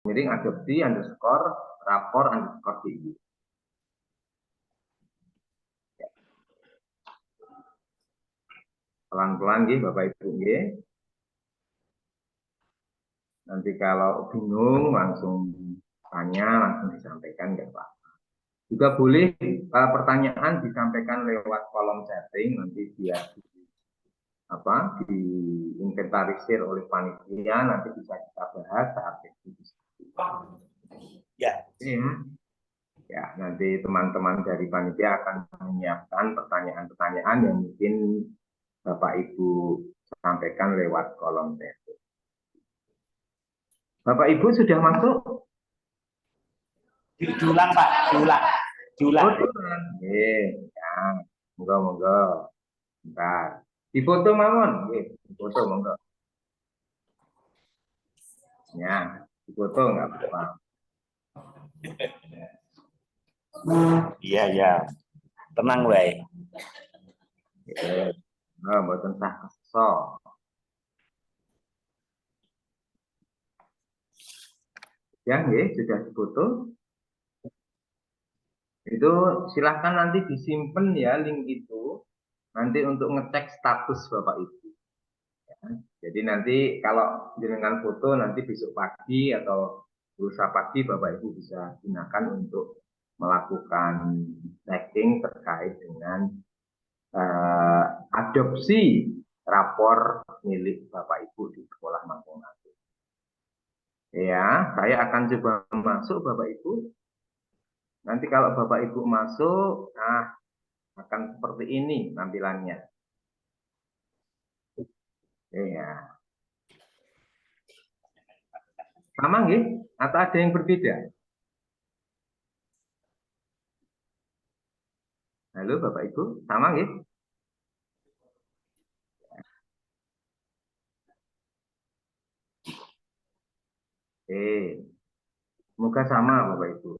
miring adopsi underscore rapor underscore DI. Pelan-pelan nggih Bapak Ibu nggih. Nanti kalau bingung langsung tanya, langsung disampaikan nggak Pak. Juga boleh pertanyaan disampaikan lewat kolom chatting, nanti biar diinventarisir oleh panitia, nanti bisa kita bahas saat diskusi. Ya. Ya, nanti teman-teman dari panitia akan menyiapkan pertanyaan-pertanyaan yang mungkin Bapak Ibu sampaikan lewat kolom chatting. Bapak Ibu sudah masuk? Diulang Pak, diulang. Oh, diulang. Ya, monggo. Bentar. Difoto mawon, difoto monggo. Ya, difoto nggak apa-apa. Iya. Tenang wae. Mboten sah kesel. Ya, sudah difoto. Itu silahkan nanti disimpan ya link itu nanti untuk ngecek status Bapak Ibu. Ya, jadi nanti kalau dengan foto nanti besok pagi atau lusa pagi Bapak Ibu bisa gunakan untuk melakukan checking terkait dengan adopsi rapor milik Bapak Ibu di sekolah masing-masing. Ya, saya akan coba masuk Bapak Ibu. Nanti kalau Bapak Ibu masuk, akan seperti ini tampilannya. Ya. Sama nggih? Atau ada yang berbeda? Halo Bapak Ibu, sama nggih? Semoga sama Bapak Ibu.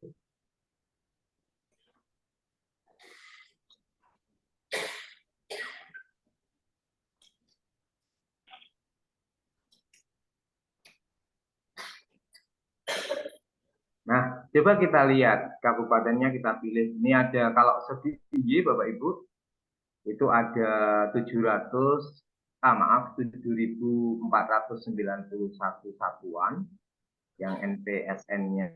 Nah, coba kita lihat kabupatennya kita pilih. Ini ada kalau segini Bapak Ibu itu ada 7.491 satuan yang NPSN-nya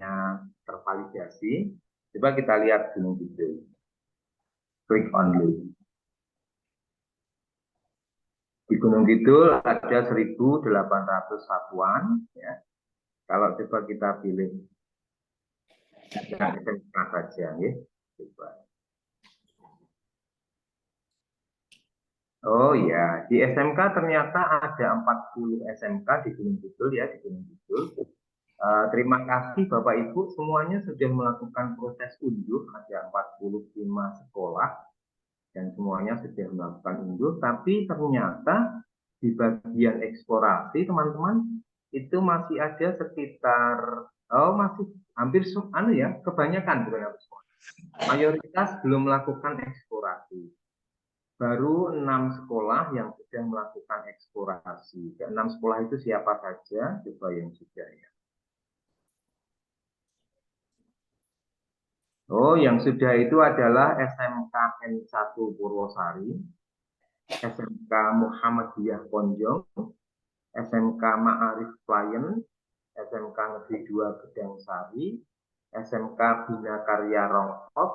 tervalidasi. Coba kita lihat Gunung Kidul. Klik only. Di Gunung Kidul ada 1.800 satuan. Ya. Kalau coba kita pilih yang SMK saja, ya. Coba. Oh ya, di SMK ternyata ada 40 SMK di Gunung Kidul ya, di Gunung Kidul. Terima kasih Bapak Ibu semuanya sudah melakukan proses unduh, ada 45 sekolah dan semuanya sudah melakukan unduh, tapi ternyata di bagian eksplorasi teman-teman itu masih ada sekitar masih hampir kebanyakan bukan hampir semua. Mayoritas belum melakukan eksplorasi. Baru 6 sekolah yang sudah melakukan eksplorasi. 6 sekolah itu siapa saja? Coba yang sudah ya. Oh, yang sudah itu adalah SMK N1 Purwosari, SMK Muhammadiyah Ponjong, SMK Ma'arif Klien, SMK Negeri 2 Gedangsari, SMK Bina Karya Rongkot,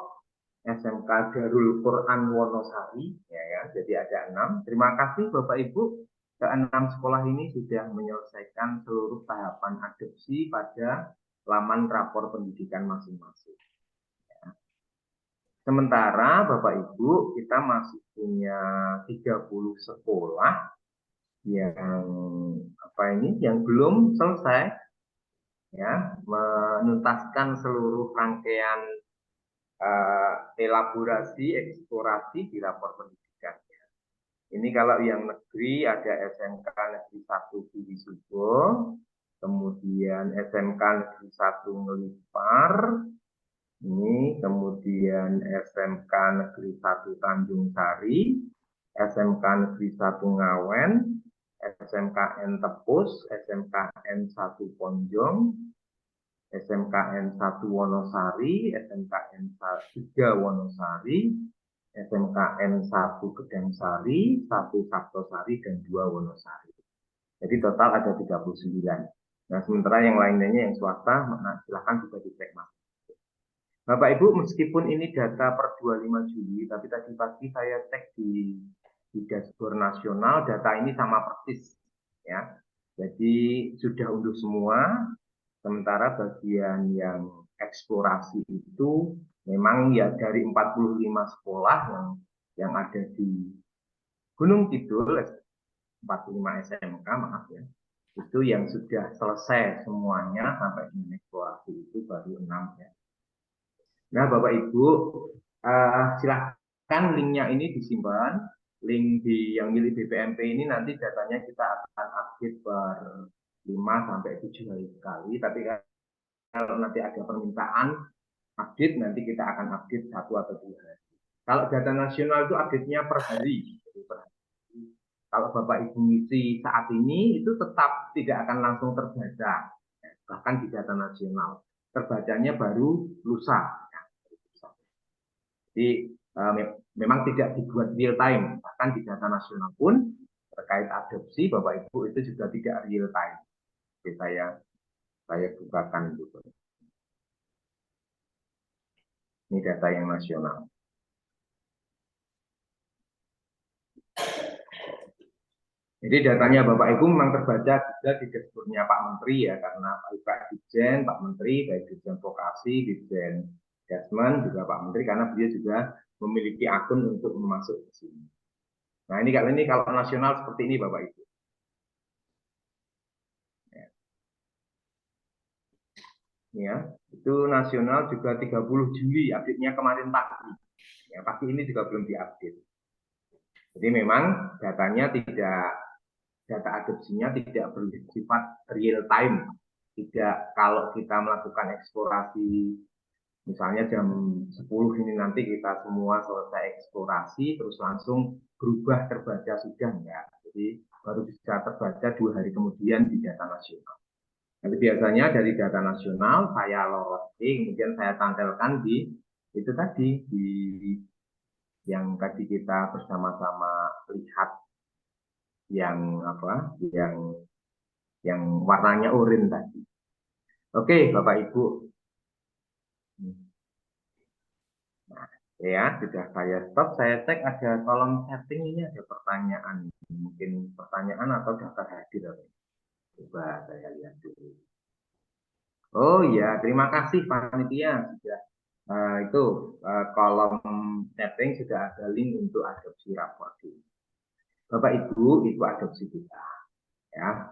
SMK Darul Quran Wonosari, ya, jadi ada 6. Terima kasih Bapak Ibu, ke-6 sekolah ini sudah menyelesaikan seluruh tahapan adopsi pada laman rapor pendidikan masing-masing. Sementara Bapak Ibu kita masih punya 30 sekolah yang belum selesai ya menuntaskan seluruh rangkaian elaborasi eksplorasi di rapor pendidikan. Ini kalau yang negeri ada SMK Negeri 1 Budi Subo, kemudian SMK Negeri 1 Ngelipar, ini kemudian SMK Negeri 1 Tanjung Sari, SMK Negeri 1 Ngawen, SMKN Tepus, SMKN 1 Ponjong, SMKN 1 Wonosari, SMKN 3 Wonosari, SMKN 1 Gedangsari, 1 Sabtosari, dan 2 Wonosari. Jadi total ada 39. Nah, sementara yang lainnya yang swasta, silahkan juga dicek, Mas. Bapak Ibu, meskipun ini data per 25 Juli, tapi tadi pagi saya cek di dashboard nasional, data ini sama persis, ya. Jadi sudah unduh semua. Sementara bagian yang eksplorasi itu memang ya dari 45 sekolah yang ada di Gunung Kidul, 45 SMK, maaf ya, itu yang sudah selesai semuanya sampai dengan eksplorasi itu baru 6 ya. Nah, Bapak Ibu, silahkan linknya ini disimpan. Link yang milik BPMP ini nanti datanya kita akan update per 5 sampai 7 hari sekali. Tapi kalau nanti ada permintaan update, nanti kita akan update 1 atau 2 hari. Kalau data nasional itu update-nya per hari. Kalau Bapak Ibu ngisi saat ini, itu tetap tidak akan langsung terbaca. Bahkan di data nasional. Terbacanya baru lusa. Jadi memang tidak dibuat real time, bahkan di data nasional pun terkait adopsi Bapak Ibu itu juga tidak real time. Jadi saya bukakan gitu. Ini data yang nasional. Jadi datanya Bapak Ibu memang terbaca juga di dashboardnya Pak Menteri ya, karena Pak Dirjen, Pak Menteri, baik Dirjen Vokasi, Dirjen Dasmen, juga Pak Menteri, karena beliau juga memiliki akun untuk masuk ke sini. Nah ini kalau nasional seperti ini Bapak Ibu. Ya, itu nasional juga 30 Juli, update-nya kemarin pagi. Ya, pagi ini juga belum diupdate. Jadi memang data adopsinya tidak bersifat real time. Tidak kalau kita melakukan eksplorasi, misalnya jam 10 ini nanti kita semua selesai eksplorasi, terus langsung berubah terbaca sudah enggak. Jadi baru bisa terbaca 2 hari kemudian di data nasional. Tapi biasanya dari data nasional saya loroti, kemudian saya tampilkan di itu tadi di yang tadi kita bersama-sama lihat yang apa, yang warnanya oranye tadi. Oke, Bapak Ibu. Nah, ya sudah saya stop. Saya cek ada kolom setting ini ada pertanyaan, mungkin pertanyaan atau daftar hadir. Coba saya lihat dulu. Oh ya, terima kasih panitia sudah itu kolom setting sudah ada link untuk adopsi rapor. Bapak Ibu, itu adopsi kita. Ya,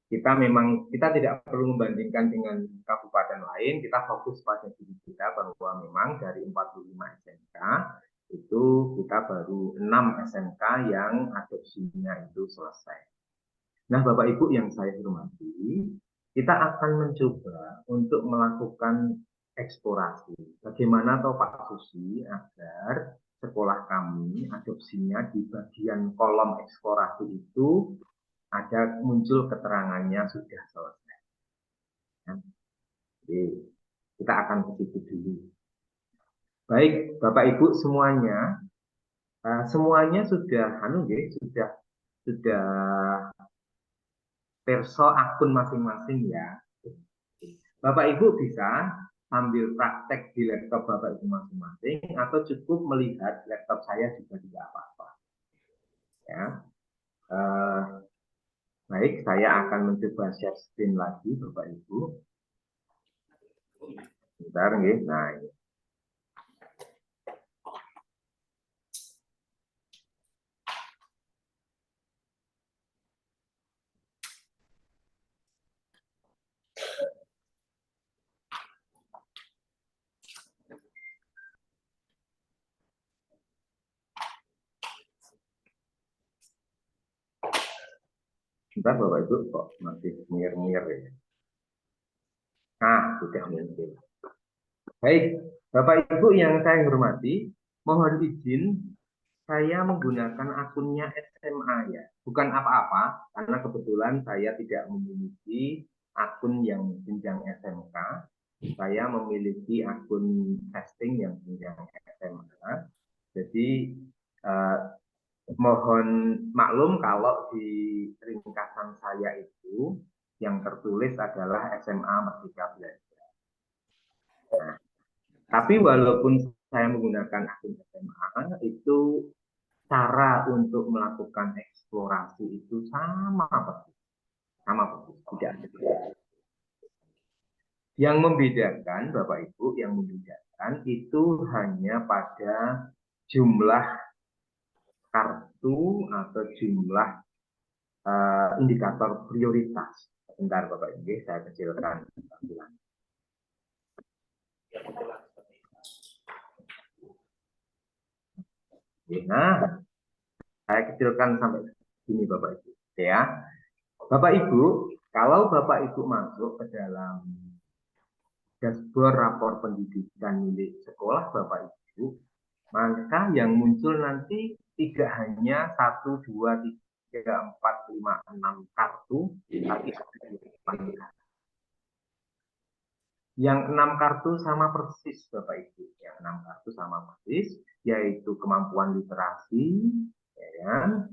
kita tidak perlu membandingkan dengan kabupaten lain. Kita fokus pada diri kita bahwa memang dari 45 SMK itu kita baru 6 SMK yang adopsinya itu selesai. Nah, Bapak Ibu yang saya hormati, kita akan mencoba untuk melakukan eksplorasi. Bagaimana tahu Pak Susi agar sekolah kami adopsinya di bagian kolom eksplorasi itu ada muncul keterangannya sudah selesai. Jadi kita akan ke situ dulu. Baik, Bapak Ibu semuanya, semuanya sudah sudah perso akun masing-masing ya. Bapak Ibu bisa sambil praktek di laptop Bapak Ibu masing-masing atau cukup melihat laptop saya juga tidak apa-apa. Ya. Baik, saya akan mencoba share screen lagi Bapak Ibu. Bentar nggih. Nah, ini. Bentar Bapak Ibu kok masih mir-mir ya. Nah, sudah muncul. Baik, Bapak Ibu yang saya hormati, mohon izin saya menggunakan akunnya SMA ya. Bukan apa-apa, karena kebetulan saya tidak memiliki akun yang jenjang SMK, saya memiliki akun testing yang jenjang SMA. Jadi mohon maklum kalau di ringkasan saya itu yang tertulis adalah SMA Merdeka Belajar. Nah, tapi walaupun saya menggunakan akun SMA, itu cara untuk melakukan eksplorasi itu sama persis, tidak ada perbedaan. Yang membedakan, Bapak Ibu, yang membedakan itu hanya pada jumlah kartu atau jumlah indikator prioritas. Sebentar Bapak Ibu, saya kecilkan tampilan. Nah, saya kecilkan sampai sini Bapak Ibu. Ya, Bapak Ibu, kalau Bapak Ibu masuk ke dalam dashboard rapor pendidikan milik sekolah Bapak Ibu, maka yang muncul nanti tidak hanya 1, 2, 3, 4, 5, 6 kartu, tapi ada 8 kartu. Yang 6 kartu sama persis Bapak Ibu. Yang 6 kartu sama persis, yaitu kemampuan literasi, ya,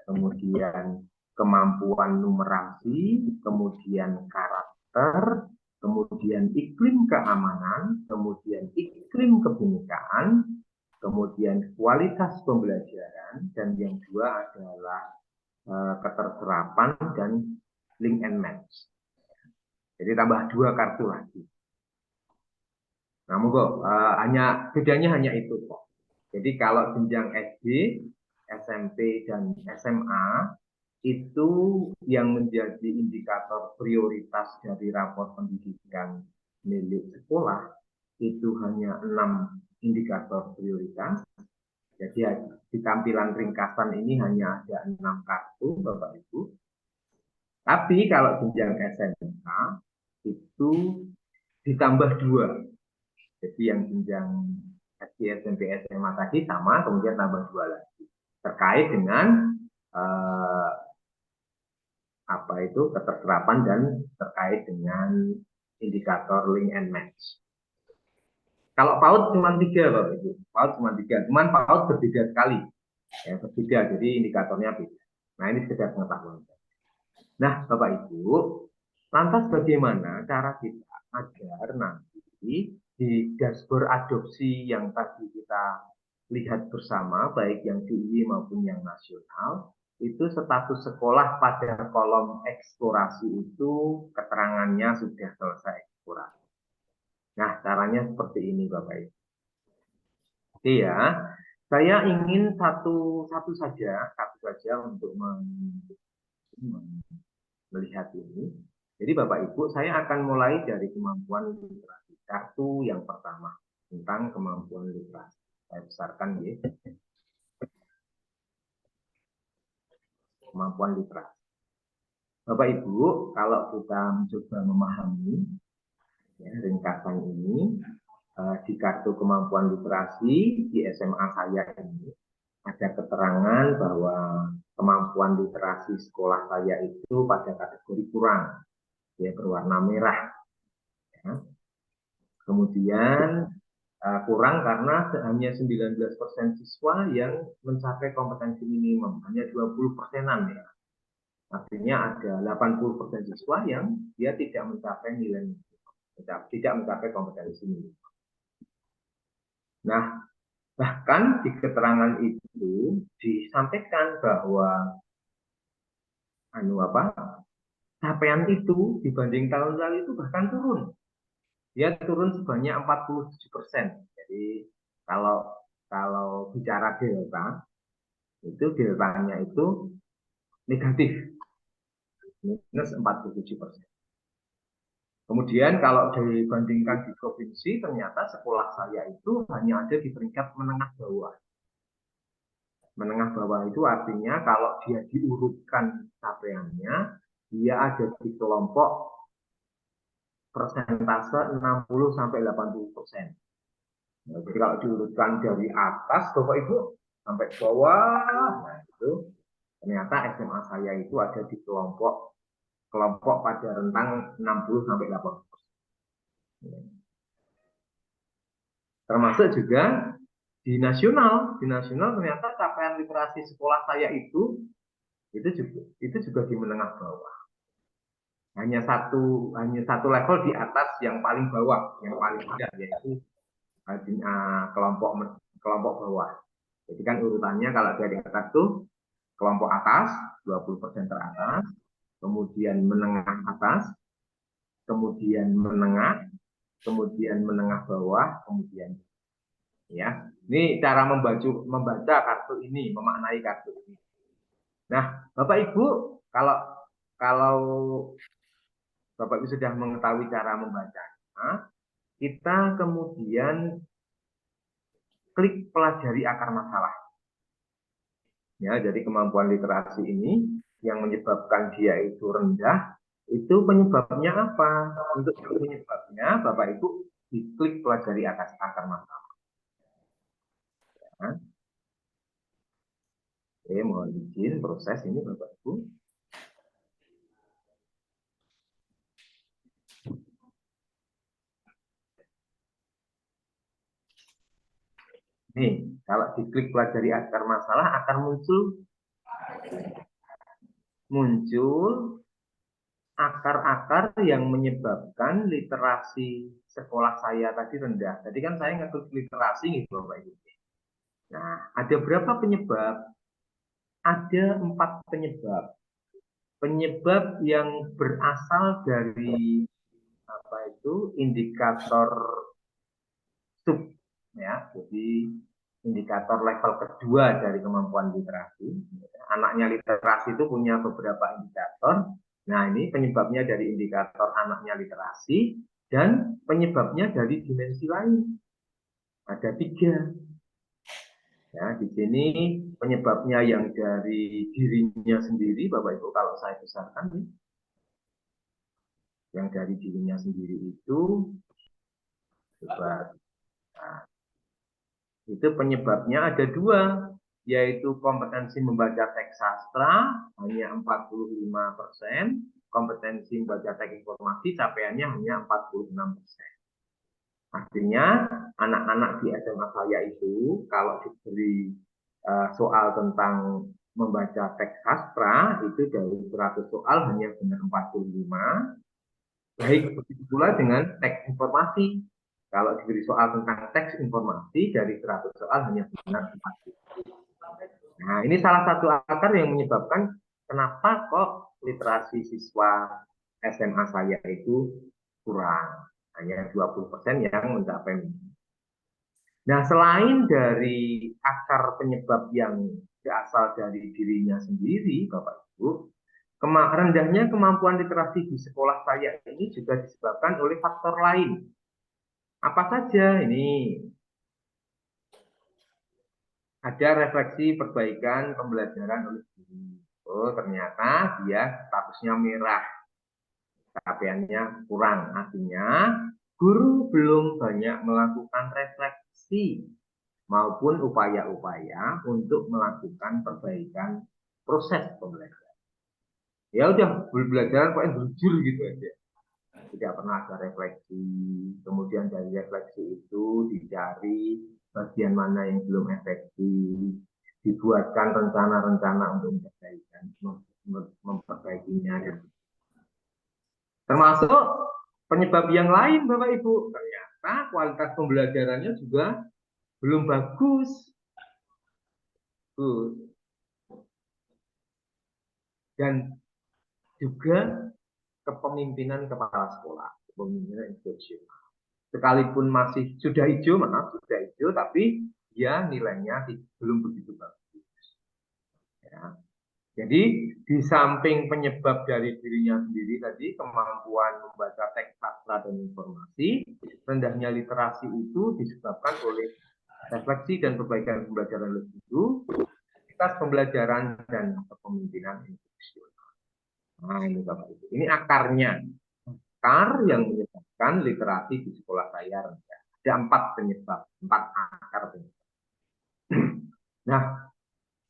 kemudian kemampuan numerasi, kemudian karakter, kemudian iklim keamanan, kemudian iklim kebinekaan, kemudian kualitas pembelajaran, dan yang dua adalah keterserapan dan link and match. Jadi tambah 2 kartu lagi. Namun kok bedanya hanya itu kok. Jadi kalau jenjang SD, SMP, dan SMA itu yang menjadi indikator prioritas dari rapor pendidikan milik sekolah itu hanya 6 indikator prioritas. Jadi di tampilan ringkasan ini hanya ada 6 kartu Bapak Ibu. Tapi kalau jenjang SMK itu ditambah 2. Jadi yang jenjang SD, SMP, SMA tadi sama, kemudian tambah 2 lagi. Terkait dengan keterserapan dan terkait dengan indikator link and match. Kalau PAUD cuma 3 Bapak Ibu. PAUD cuma 3. Cuman PAUD berbeda sekali. Ya, berbeda, jadi indikatornya beda. Nah, ini sekedar pengetahuan. Nah, Bapak Ibu, lantas bagaimana cara kita agar nanti di dashboard adopsi yang tadi kita lihat bersama, baik yang DIY maupun yang nasional, itu status sekolah pada kolom eksplorasi itu keterangannya sudah selesai eksplorasi. Nah, caranya seperti ini Bapak Ibu. Oke ya, saya ingin satu saja untuk melihat ini. Jadi Bapak Ibu, saya akan mulai dari kemampuan literasi. Kartu yang pertama tentang kemampuan literasi. Saya besarkan ya. Kemampuan literasi. Bapak Ibu, kalau kita mencoba memahami ya, ringkasan ini di kartu kemampuan literasi di SMA saya ini ada keterangan bahwa kemampuan literasi sekolah saya itu pada kategori kurang, ya berwarna merah. Ya. Kemudian kurang karena hanya 19% siswa yang mencapai kompetensi minimum, hanya 20%-an ya. Artinya ada 80% siswa yang dia tidak mencapai nilai minimum, tidak mencapai kompetensi minimum. Nah, bahkan di keterangan itu disampaikan bahwa capaian itu dibanding tahun lalu itu bahkan turun. Dia turun sebanyak 47%. Jadi kalau bicara delta, itu deltanya itu negatif, minus 47%. Kemudian kalau dibandingkan di provinsi, ternyata sekolah saya itu hanya ada di peringkat menengah bawah. Menengah bawah itu artinya kalau dia diurutkan capaiannya, dia ada di kelompok persentase 60-80%. Nah, jadi kalau diurutkan dari atas, Bapak Ibu, sampai bawah, nah itu ternyata SMA saya itu ada di kelompok kelompok pada rentang 60 sampai 80%. Termasuk juga di nasional ternyata capaian literasi sekolah saya itu juga di menengah bawah. Hanya satu level di atas yang paling bawah, yang paling rendah, yaitu kelompok bawah. Jadi kan urutannya kalau dari atas tuh kelompok atas 20% teratas, kemudian menengah atas, kemudian menengah bawah, kemudian ya. Ini cara membaca kartu ini, memaknai kartu ini. Nah, Bapak Ibu, kalau Bapak Ibu sudah mengetahui cara membacanya, kita kemudian klik pelajari akar masalah. Ya, jadi kemampuan literasi ini yang menyebabkan dia itu rendah, itu penyebabnya apa? Untuk penyebabnya, Bapak Ibu diklik pelajari akar masalah. Ya. Oke, mohon izin proses ini Bapak Ibu. Nih, kalau diklik pelajari akar masalah akan muncul akar-akar yang menyebabkan literasi sekolah saya tadi rendah. Tadi kan saya ngeklik literasi gitu Bapak Ibu. Nah, ada berapa penyebab? Ada 4 penyebab. Penyebab yang berasal dari indikator sub, ya. Jadi indikator level kedua dari kemampuan literasi. Anaknya literasi itu punya beberapa indikator. Nah, ini penyebabnya dari indikator anaknya literasi dan penyebabnya dari dimensi lain. Ada 3. Ya, di sini penyebabnya yang dari dirinya sendiri, Bapak Ibu, kalau saya besarkan, yang dari dirinya sendiri itu, coba, nah, itu penyebabnya ada 2, yaitu kompetensi membaca teks sastra hanya 45%, kompetensi membaca teks informasi capaiannya hanya 46%. Artinya anak-anak di SMA saya itu kalau diberi soal tentang membaca teks sastra itu dari 100 soal hanya benar 45. Baik begitu pula dengan teks informasi. Kalau diberi soal tentang teks informasi dari 100 soal hanya benar 40. Nah, ini salah satu akar yang menyebabkan kenapa kok literasi siswa SMA saya itu kurang. Hanya 20% yang mencapai minimum. Nah, selain dari akar penyebab yang berasal dari dirinya sendiri, Bapak Ibu, rendahnya kemampuan literasi di sekolah saya ini juga disebabkan oleh faktor lain. Apa saja? Ini ada refleksi perbaikan pembelajaran oleh guru. Oh, ternyata dia statusnya merah. Capaiannya kurang. Artinya, guru belum banyak melakukan refleksi maupun upaya-upaya untuk melakukan perbaikan proses pembelajaran. Ya udah, belajar pokoknya jujur gitu aja. Tidak pernah ada refleksi. Kemudian dari refleksi itu dicari bagian mana yang belum efektif, dibuatkan rencana-rencana untuk memperbaikinya. Termasuk penyebab yang lain, Bapak Ibu. Ternyata kualitas pembelajarannya juga belum bagus. Dan juga kepemimpinan kepala sekolah, kepemimpinan institusional. Sekalipun masih sudah hijau, tapi dia nilainya belum begitu bagus. Ya. Jadi di samping penyebab dari dirinya sendiri tadi, kemampuan membaca teks sastra dan informasi, rendahnya literasi itu disebabkan oleh refleksi dan perbaikan pembelajaran lebih dulu, kualitas pembelajaran dan kepemimpinan institusional. Nah, ini Bapak Ibu. Ini akarnya. Akar yang menyebabkan literasi di sekolah saya rendah. Ada 4 penyebab, 4 akar penyebab. Nah,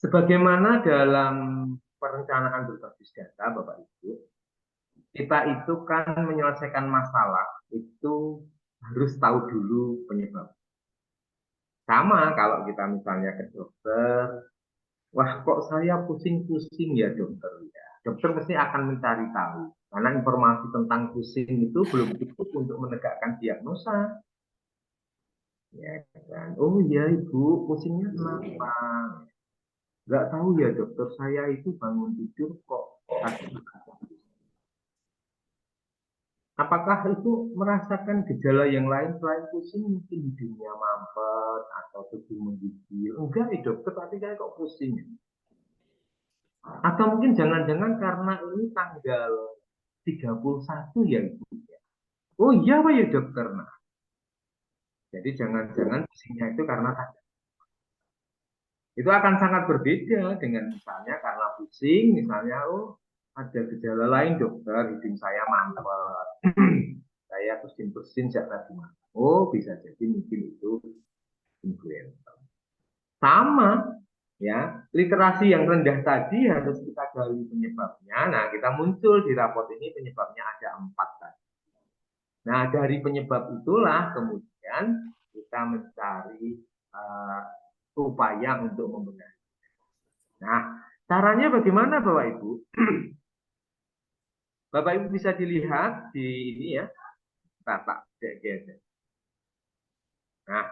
sebagaimana dalam perencanaan berbasis data, Bapak Ibu, kita itu kan menyelesaikan masalah itu harus tahu dulu penyebab. Sama kalau kita misalnya ke dokter, wah kok saya pusing-pusing ya dokter ya. Dokter mesti akan mencari tahu. Karena informasi tentang pusing itu belum cukup untuk menegakkan diagnosa. Ya kan? Oh iya ibu, pusingnya kenapa? Nggak tahu ya dokter, saya itu bangun tidur kok sakit. Apakah itu merasakan gejala yang lain selain pusing, mungkin hidungnya mampet atau tubuh menggigil? Enggak ya dokter, tapi saya kok pusing. Atau mungkin jangan-jangan karena ini tanggal 31 ya ibu. Oh iya Pak ya dokter. Nah, jadi jangan-jangan pusingnya itu karena tanggal. Itu akan sangat berbeda dengan misalnya karena pusing, misalnya oh ada gejala lain dokter, hidung saya mampet, saya bersin-bersin sejak tadi malam. Oh bisa jadi mungkin itu influenza. Sama ya, literasi yang rendah tadi harus kita gali penyebabnya. Nah, kita muncul di raport ini penyebabnya ada 4 tadi. Nah, dari penyebab itulah kemudian kita mencari upaya untuk membenahi. Nah, caranya bagaimana Bapak Ibu? Bapak Ibu bisa dilihat di ini ya, tata. Nah,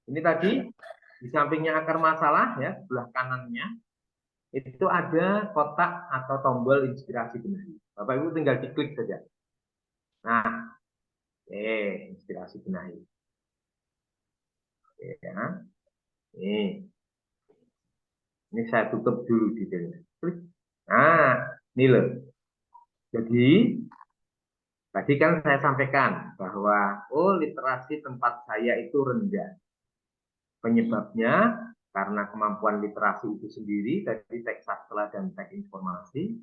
ini tadi di sampingnya akar masalah ya, sebelah kanannya itu ada kotak atau tombol inspirasi benahi. Bapak Ibu tinggal diklik saja. Nah, inspirasi benahi. Oke, ya. Ini saya tutup dulu detailnya. Nah, ini loh. Jadi, tadi kan saya sampaikan bahwa literasi tempat saya itu rendah. Penyebabnya karena kemampuan literasi itu sendiri, tadi teks sastra dan teks informasi,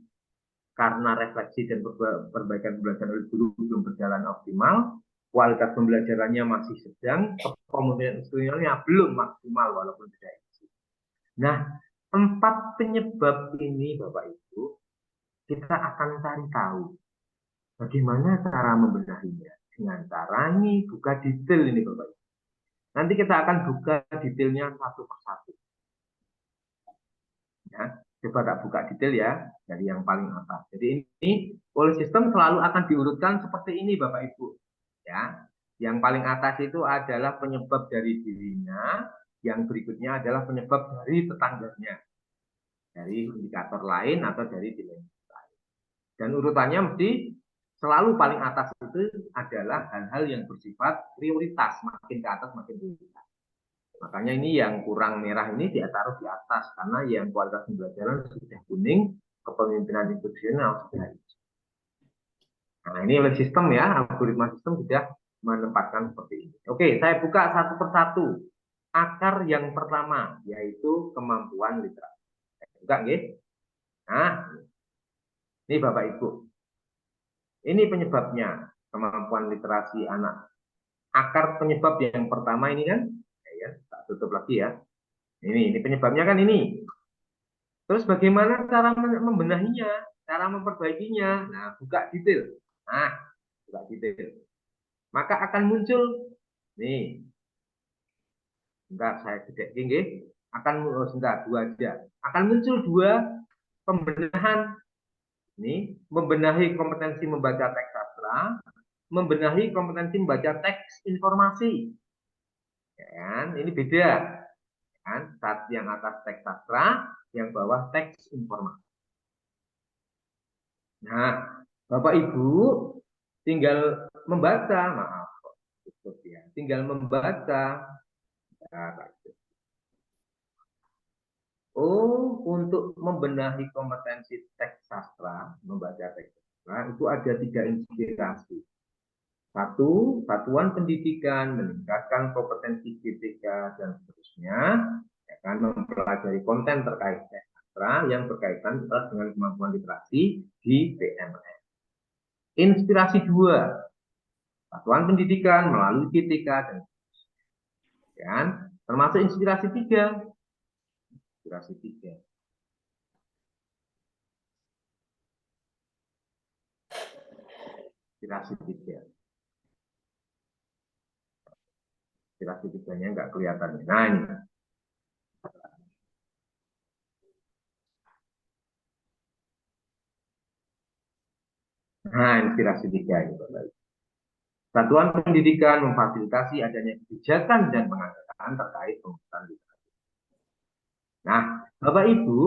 karena refleksi dan perbaikan pembelajaran oleh guru belum berjalan optimal, kualitas pembelajarannya masih sedang, kekomunikasian instrumentalnya belum maksimal walaupun tidak isi. Nah, 4 penyebab ini Bapak Ibu, kita akan cari tahu bagaimana cara membenahinya. Dengan cara ini buka detail ini Bapak Ibu. Nanti kita akan buka detailnya satu persatu. Ya, coba tak buka detail ya dari yang paling atas. Jadi ini oleh sistem selalu akan diurutkan seperti ini Bapak Ibu. Ya, yang paling atas itu adalah penyebab dari dirinya, yang berikutnya adalah penyebab dari tetangganya, dari indikator lain atau dari dimensi lain. Dan urutannya mesti selalu paling atas itu adalah hal-hal yang bersifat prioritas, makin ke atas makin prioritas. Makanya ini yang kurang merah ini dia taruh di atas karena yang kualitas pembelajaran sudah kuning, kepemimpinan institusional sudah hijau. Nah, ini oleh sistem ya, algoritma sistem sudah menempatkan seperti ini. Oke, saya buka satu persatu. Akar yang pertama yaitu kemampuan literasi. Buka nggih. Nah, ini Bapak Ibu. Ini penyebabnya kemampuan literasi anak. Akar penyebab yang pertama ini kan, ya, tak tutup lagi ya. Ini penyebabnya kan ini. Terus bagaimana cara membenahinya, cara memperbaikinya? Nah, buka detail. Nah, buka detail. Maka akan muncul nih. Bentar saya gede tinggi. Akan sebentar 2 aja. Akan muncul 2 pembenahan. Ini membenahi kompetensi membaca teks sastra, membenahi kompetensi membaca teks informasi. Ya kan? Ini beda. Kan? Saat yang atas teks sastra, yang bawah teks informasi. Nah, Bapak Ibu tinggal membaca, maaf, ya, tinggal membaca. Untuk membenahi kompetensi teks sastra, membaca teks sastra, itu ada 3 inspirasi. 1, satuan pendidikan, meningkatkan kompetensi GTK, dan seterusnya, akan mempelajari konten terkait teks sastra yang berkaitan dengan kemampuan literasi di PMS. Inspirasi 2, satuan pendidikan melalui GTK, dan seterusnya. Termasuk inspirasi 3. Inspirasi 3. inspirasi 3. Inspirasi 3-nya nggak kelihatan. Nah, ini. Nah, inspirasi 3 ini, Bapak Ibu. Satuan pendidikan memfasilitasi adanya kebijakan dan penganggaran terkait pembuatan literasi. Nah, Bapak Ibu,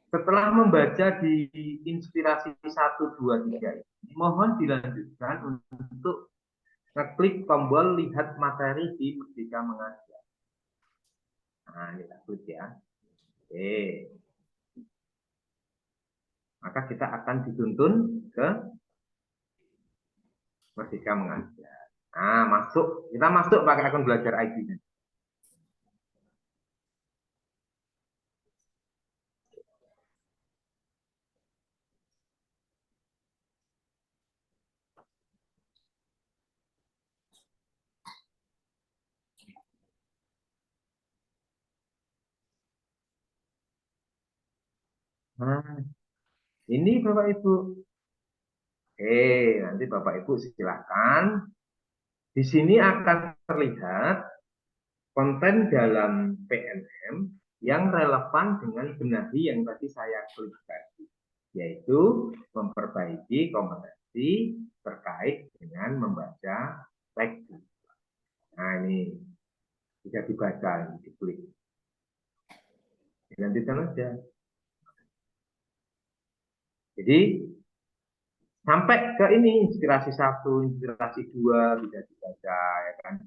setelah membaca di inspirasi 1, 2, 3 ini, mohon dilanjutkan untuk ngeklik tombol lihat materi di Merdeka Mengajar. Nah, ini kita klik ya. Oke. Maka kita akan dituntun ke Merdeka Mengajar. Nah, masuk. Kita masuk pakai akun belajar ID. Nah, ini Bapak Ibu. Oke, nanti Bapak Ibu silakan. Di sini akan terlihat konten dalam PNM yang relevan dengan benahi yang tadi saya klik tadi, yaitu memperbaiki kompetensi terkait dengan membaca teks. Nah, ini bisa dibaca, diklik. Dilanjutkan aja. Jadi sampai ke ini inspirasi 1, inspirasi 2 bisa dibaca ya kan,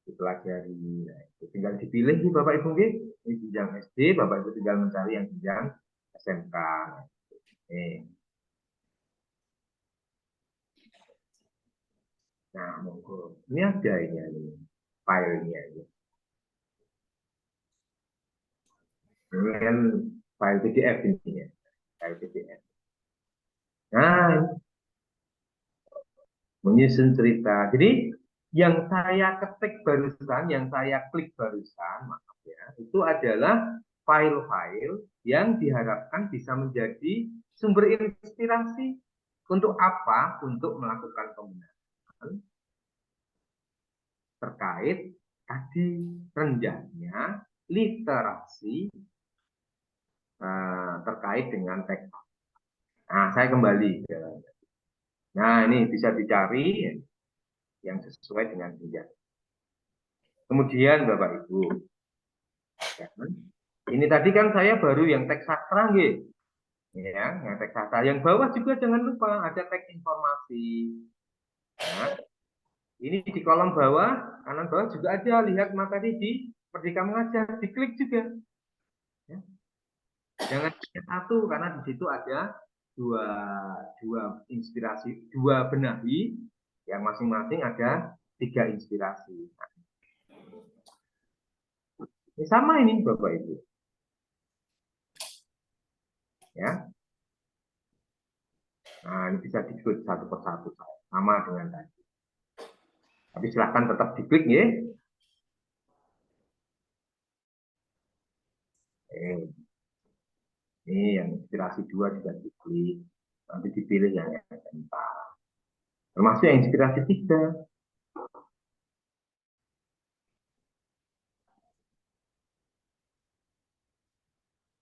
dipelajari. Nah, itu tinggal dipilih nih Bapak Ibu, ini jenjang SD, Bapak Ibu tinggal mencari yang jenjang SMK. Nah, monggo. Ini ada ini filenya ini. Ini kan file PDF ini ya, file PDF. Nah, menyusun cerita. Jadi yang saya ketik barusan, yang saya klik barusan, maaf ya, itu adalah file-file yang diharapkan bisa menjadi sumber inspirasi untuk apa? Untuk melakukan pembenahan terkait tadi rendahnya literasi terkait dengan teks. Nah, saya kembali. Nah, ini bisa dicari yang sesuai dengan jenjang. Kemudian Bapak Ibu, ini tadi kan saya baru yang teks sastra, ya, yang teks sastra. Yang bawah juga jangan lupa ada teks informasi. Nah, ini di kolom bawah, kanan bawah juga ada lihat materi di Merdeka Mengajar, diklik juga. Ya. Jangan satu karena di situ ada dua inspirasi, dua benahi yang masing-masing ada 3 inspirasi. Nah, ini sama ini Bapak Ibu. Ya. Nah, ini bisa diklik satu persatu sama dengan tadi. Tapi silahkan tetap diklik ya. Ini yang inspirasi 2 juga diklik. Nanti dipilih yang SMK. Termasuk yang inspirasi 3.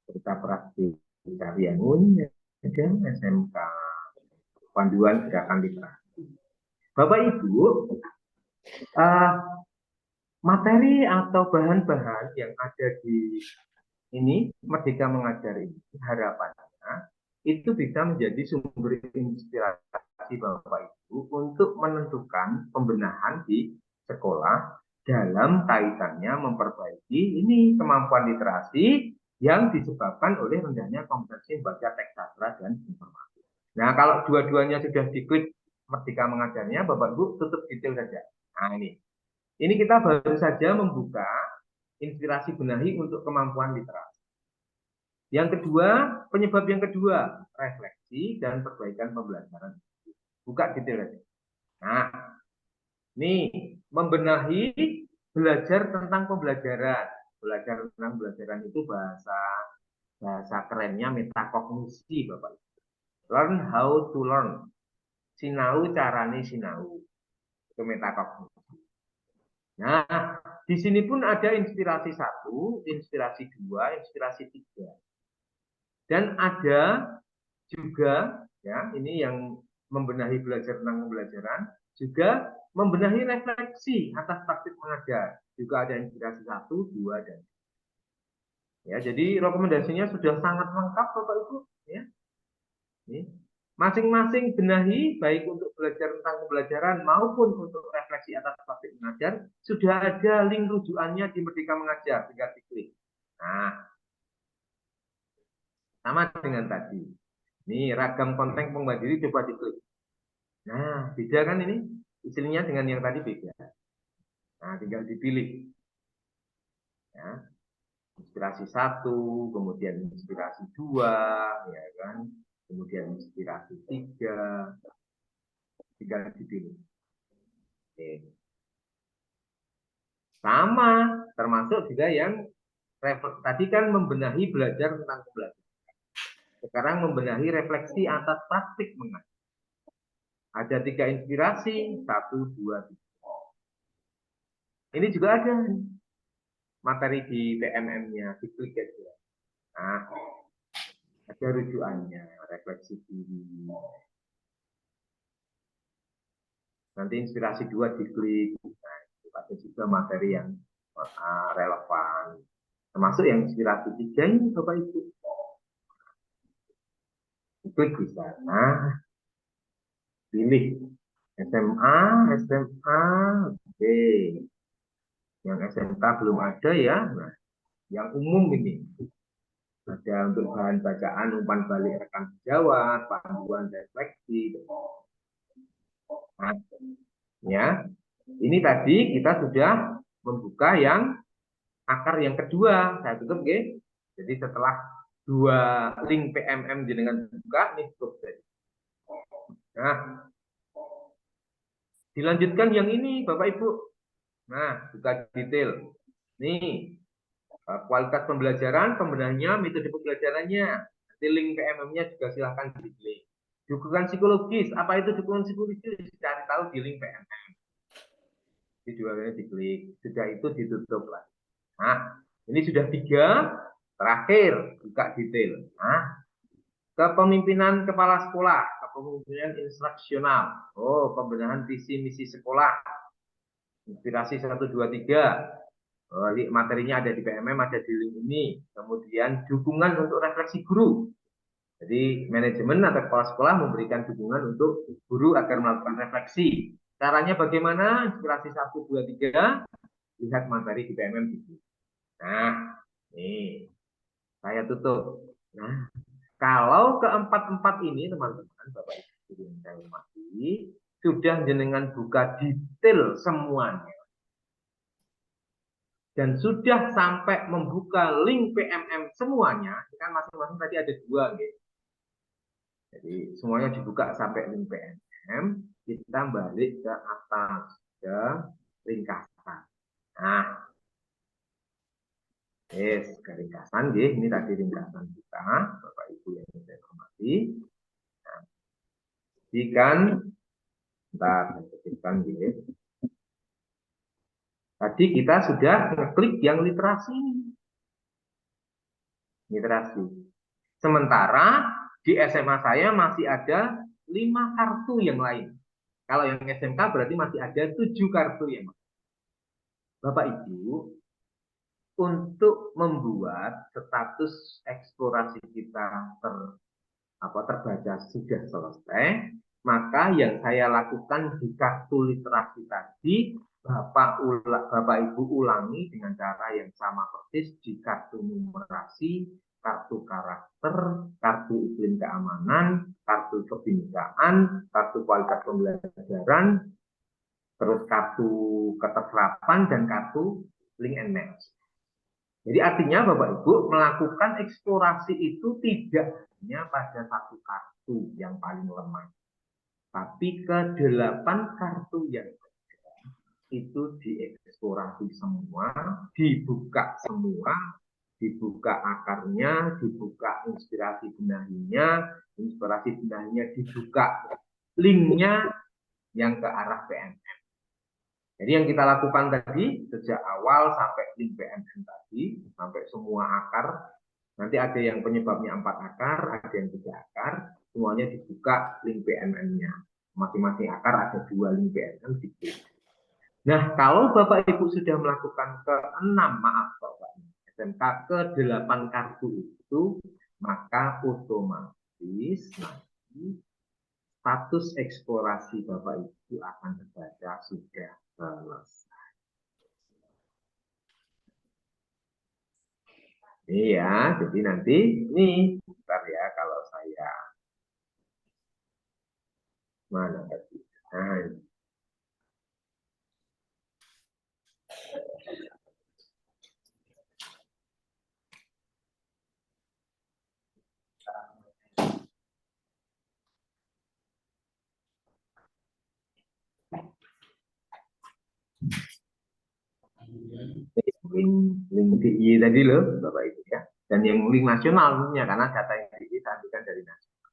Cerita praktik karya unik dan SMK. Panduan gerakan literasi. Bapak Ibu, materi atau bahan-bahan yang ada di ini Merdeka Mengajar ini harapannya itu bisa menjadi sumber inspirasi Bapak Ibu untuk menentukan pembenahan di sekolah dalam kaitannya memperbaiki ini kemampuan literasi yang disebabkan oleh rendahnya kompetensi membaca teks sastra dan informasi. Nah, kalau dua-duanya sudah diklik Merdeka Mengajarnya, Bapak Ibu tutup detail saja. Nah, ini kita baru saja membuka inspirasi benahi untuk kemampuan literasi. Yang kedua, penyebab yang kedua, refleksi dan perbaikan pembelajaran. Buka detail aja. Nah, nih, membenahi belajar tentang pembelajaran. Belajar tentang pembelajaran itu bahasa kerennya metakognisi, Bapak. Learn how to learn. sinau carane sinau. Itu metakognisi. Nah, di sini pun ada inspirasi 1, inspirasi 2, inspirasi 3. Dan ada juga, ya, ini yang membenahi belajar tentang pembelajaran, juga membenahi refleksi atas praktik mengajar. Juga ada inspirasi 1, 2, dan 3. Ya, jadi rekomendasinya sudah sangat lengkap, Bapak Ibu. Ya. Masing-masing benahi, baik untuk belajar tentang pembelajaran maupun untuk refleksi atas praktik mengajar, sudah ada link rujukannya di Merdeka Mengajar, tinggal diklik. Nah, sama dengan tadi. Ini ragam konten pembelajaran coba diklik. Nah, beda kan ini? Isinya dengan yang tadi beda. Nah, tinggal dipilih. Ya. Inspirasi 1, kemudian inspirasi 2, ya kan? Kemudian inspirasi 3, tinggal dipilih. Oke. Sama, termasuk juga yang tadi kan membenahi belajar tentang pembelajaran. Sekarang membenahi refleksi atas praktik mengajar. Ada 3 inspirasi, 1, 2, 3. Ini juga ada materi di PMM-nya, diklik aja. Nah, ada rujukannya, refleksi diri. Nanti inspirasi 2 diklik. Nah, itu ada juga materi yang relevan. Termasuk yang inspirasi 3 ini, Bapak Ibu. Klik di sana, pilih SMA, oke. Yang SMK belum ada ya. Nah, yang umum ini. Ada untuk bahan bacaan, umpan balik rekan sejawat, panduan refleksi. Nah, ya, ini tadi kita sudah membuka yang akar yang kedua. Saya tutup, oke. Jadi setelah 2 link PMM dengan buka, nih tutup. Nah, dilanjutkan yang ini, Bapak Ibu. Nah, buka detail. Nih, kualitas pembelajaran, pembenahannya, metode pembelajarannya. Nanti link PMM-nya juga silahkan diklik. Dukungan psikologis, apa itu dukungan psikologis? Cari tahu di link PMM. Di dua-duanya diklik. Sudah itu ditutup lah. Nah, ini sudah 3. Terakhir, buka detail. Nah, kepemimpinan kepala sekolah, kepemimpinan instruksional. Oh, pembenahan visi misi sekolah. Inspirasi 1, 2, 3. Materinya ada di PMM, ada di link ini. Kemudian dukungan untuk refleksi guru. Jadi manajemen atau kepala sekolah memberikan dukungan untuk guru agar melakukan refleksi. Caranya bagaimana? Inspirasi 1, 2, 3. Lihat materi di PMM. Nah, ini saya tutup. Nah, kalau keempat-empat ini teman-teman, Bapak Ibu yang saya hormati, sudah jenengan buka detail semuanya. Dan sudah sampai membuka link PMM semuanya, kan masing-masing tadi ada 2, gitu. Jadi semuanya dibuka sampai link PMM, kita balik ke atas, ke ringkasan. Nah, yes, ke ringkasan, gitu. Ini tadi ringkasan kita, Bapak Ibu yang saya hormati. Nah, jika kita ketikkan, gitu. Tadi kita sudah ngeklik yang literasi. Literasi. Sementara di SMA saya masih ada 5 kartu yang lain. Kalau yang SMK berarti masih ada 7 kartu yang lain. Bapak Ibu, untuk membuat status eksplorasi kita terbaca sudah selesai, maka yang saya lakukan di kartu literasi tadi, Bapak Ibu ulangi dengan cara yang sama persis di kartu numerasi, kartu karakter, kartu iklim keamanan, kartu kebinekaan, kartu kualitas pembelajaran, terus kartu keterserapan, dan kartu link and match. Jadi artinya Bapak Ibu melakukan eksplorasi itu tidak hanya pada 1 kartu yang paling lemah, tapi ke 8 kartu yang itu dieksplorasi semua, dibuka semua, dibuka akarnya, dibuka inspirasi benahinya dibuka. linknya yang ke arah PNM. Jadi yang kita lakukan tadi sejak awal sampai link PNM tadi, sampai semua akar, nanti ada yang penyebabnya 4 akar, ada yang 3 akar, semuanya dibuka link PNM-nya. Masing-masing akar ada 2 link PNM dibuka. Nah, kalau Bapak Ibu sudah melakukan ke-6, maaf Bapak, SMK ke-8 kartu itu, maka otomatis nanti status eksplorasi Bapak Ibu akan terbaca sudah selesai. Iya, jadi nanti ini bentar ya kalau saya mana tadi. Nah, link DI tadi loh Bapak Ibu ya. Dan yang link nasional tentunya karena data yang DI saya ambilkan dari nasional.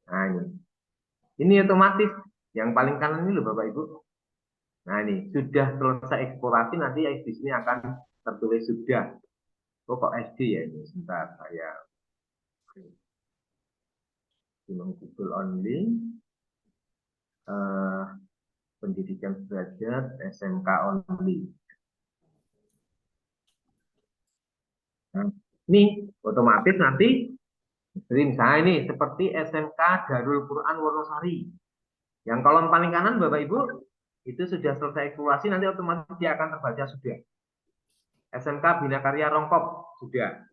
Nah ini otomatis yang paling kanan ini loh Bapak Ibu. Nah ini sudah selesai eksplorasi, nanti di sini akan tertulis sudah. Oh kok SD ya ini, sebentar saya Google only. Pendidikan sederajat SMK only. Nah, ini otomatis nanti misalnya ini seperti SMK Darul Quran Wonosari. Yang kolom paling kanan Bapak Ibu itu sudah selesai eksplorasi, nanti otomatis dia akan terbaca sudah. SMK Bina Karya Rongkop sudah.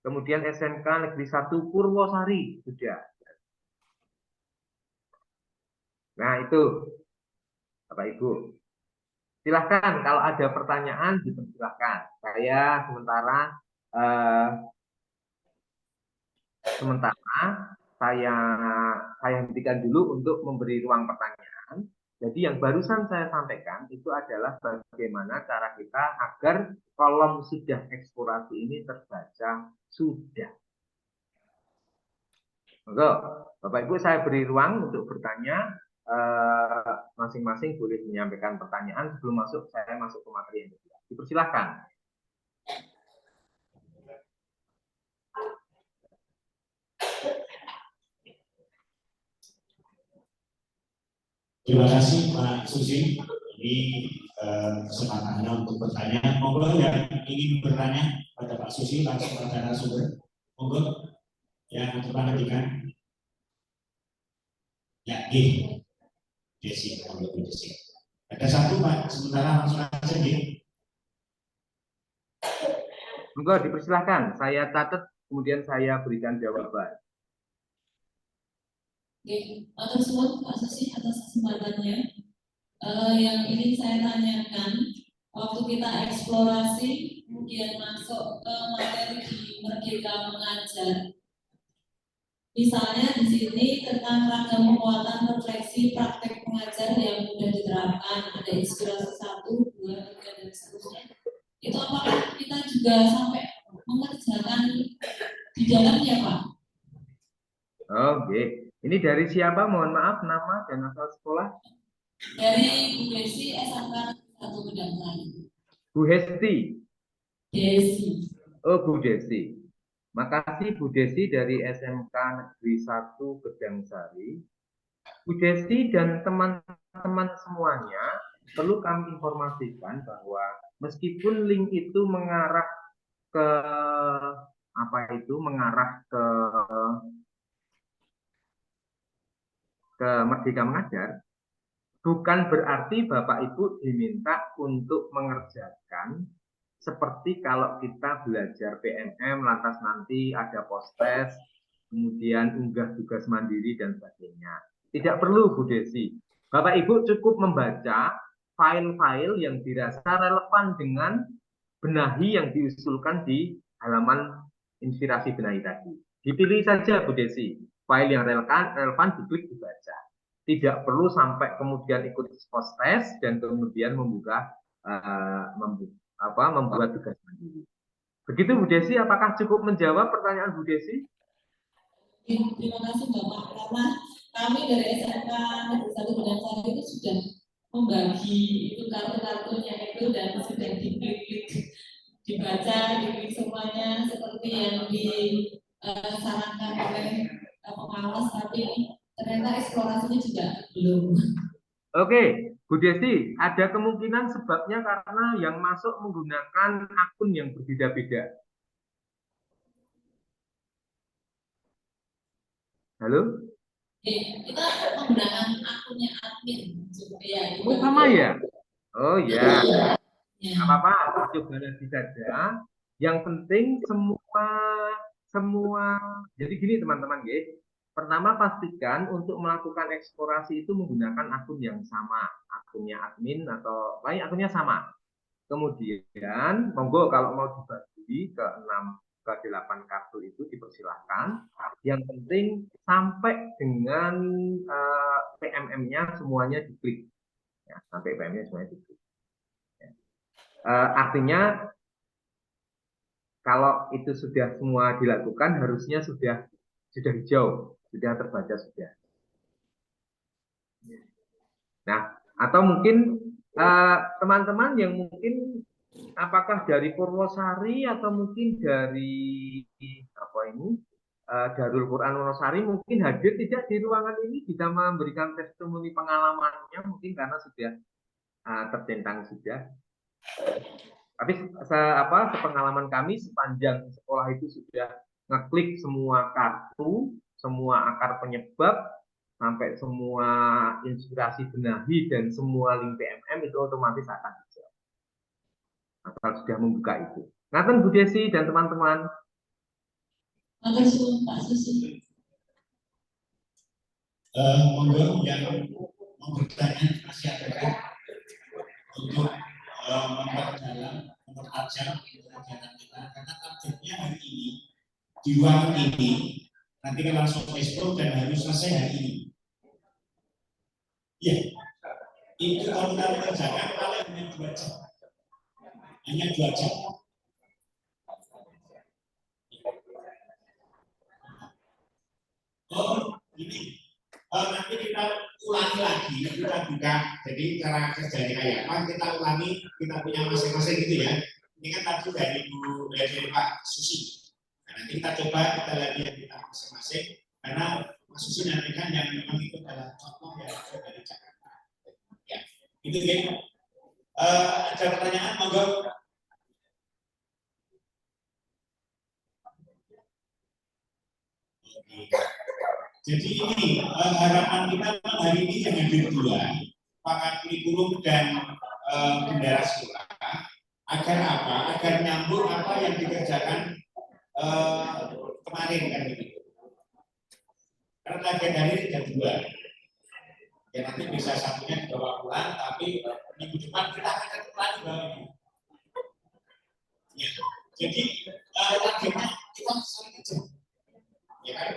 Kemudian SMK Negeri 1 Purwosari sudah. Nah itu Bapak Ibu. Silahkan kalau ada pertanyaan dipersilahkan. Saya sementara saya hentikan dulu untuk memberi ruang pertanyaan. Jadi yang barusan saya sampaikan itu adalah bagaimana cara kita agar kolom sudah eksplorasi ini terbaca sudah. Monggo, Bapak Ibu saya beri ruang untuk bertanya. Masing-masing boleh menyampaikan pertanyaan sebelum saya masuk ke materi yang kedua. Dipersilahkan. Terima kasih Pak Susi. Ini kesempatan Anda untuk bertanya. Monggo yang ingin bertanya pada Pak Susi langsung pada narasumber. Monggo yang depan ketiga. Ya, Desi, Desi. Ada satu Pak, sementara langsung saja nih. Monggo dipersilahkan. Saya catat kemudian saya berikan jawaban. Oke, atas Pak Susi atas kesempatannya. Yang ingin saya tanyakan, waktu kita eksplorasi, kemudian masuk ke materi di Merdeka Mengajar. Misalnya di sini tentang ragam penguatan refleksi praktek pengajar yang mudah diterapkan, ada inspirasi 1, 2, 3, dan seterusnya. Itu apakah kita juga sampai mengerjakan di dalamnya, Pak? Oke, ini dari siapa? Mohon maaf nama dan asal sekolah. Dari Bu Desi, SMK 1 Kedangsan. Bu Hesti. Desi. Oh Bu Desi. Makasih Bu Desi dari SMK Negeri 1 Gedangsari. Bu Desi dan teman-teman semuanya perlu kami informasikan bahwa meskipun link itu mengarah ke Merdeka Mengajar, bukan berarti Bapak Ibu diminta untuk mengerjakan seperti kalau kita belajar PNM, lantas nanti ada post-test, kemudian unggah tugas mandiri, dan sebagainya. Tidak perlu, Bu Desi. Bapak Ibu cukup membaca file-file yang dirasa relevan dengan benahi yang diusulkan di halaman inspirasi benahi tadi. Dipilih saja, Bu Desi. File yang relevan diklik dibaca. Tidak perlu sampai kemudian ikut post-test dan kemudian membuat tugas mandiri. Begitu Bu Desi, apakah cukup menjawab pertanyaan Bu Desi? Terima kasih Bapak, karena kami dari SMK Negeri 1 Benangsari itu sudah membagi itu kartu-kartunya itu dan sudah diklik-klik, dibaca, diklik semuanya seperti yang disarankan oleh pengawas, tapi ternyata eksplorasinya juga belum. Oke, Bu Desi, ada kemungkinan sebabnya karena yang masuk menggunakan akun yang berbeda-beda. Halo? Kita menggunakan akunnya admin supaya Oh, sama ya? Oh ya, ya. nggak apa-apa, coba nanti saja. Yang penting semua. Jadi gini teman-teman, ya. Pertama pastikan untuk melakukan eksplorasi itu menggunakan akun yang sama, akunnya admin atau lain akunnya sama. Kemudian, monggo kalau mau dibagi ke 6 ke 8 kartu itu dipersilahkan. Yang penting sampai dengan PMM-nya semuanya diklik. Ya, sampai PMM-nya semuanya diklik. Ya. Artinya kalau itu sudah semua dilakukan harusnya sudah hijau, sudah terbaca sudah. Nah, atau mungkin teman-teman yang mungkin apakah dari Purwosari atau mungkin dari apa ini Darul Quran Wonosari mungkin hadir tidak di ruangan ini bisa memberikan testimoni pengalamannya mungkin karena sudah tercentang sudah. Tapi sepengalaman kami sepanjang sekolah itu sudah ngeklik semua kartu, semua akar penyebab, sampai semua inspirasi benahi dan semua link PMM itu otomatis akan dijawab. Asal sudah membuka itu. Ngaten Bu Desi dan teman-teman. Makasih Pak Susi. Monggo yang mau bertanya masih ada untuk mempertajam kegiatan kita karena targetnya hari ini di ruangan ini nanti kan langsung expo dan harus selesai hari ini. Ya, itu kalau kita mengerjakan paling hanya 2 jam, hanya 2 jam. Oh, ini nanti kita ulangi lagi, kita buka. Jadi cara kerjanya kayak apa? Kita ulangi, kita punya masing-masing gitu ya. Ini kan tadi dari Pak Susi. Nah, nanti kita coba kita lihat yang kita masing-masing. Karena Mas Susi nanti kan yang memang itu adalah contoh yang dari Jakarta. Ya, itu ya. Ada pertanyaan, monggo. Jadi ini harapan kita hari ini yang hadir 2, pakar kurikulum dan bendara sekolah, agar apa? Agar nyambung apa yang dikerjakan kemarin kan begitu. Karena target hari ini jam 2. Ya nanti bisa satunya dibawa pulang, tapi minggu depan kita akan ketemu lagi ini. Ya. Jadi targetnya kita sering aja. Ya kan?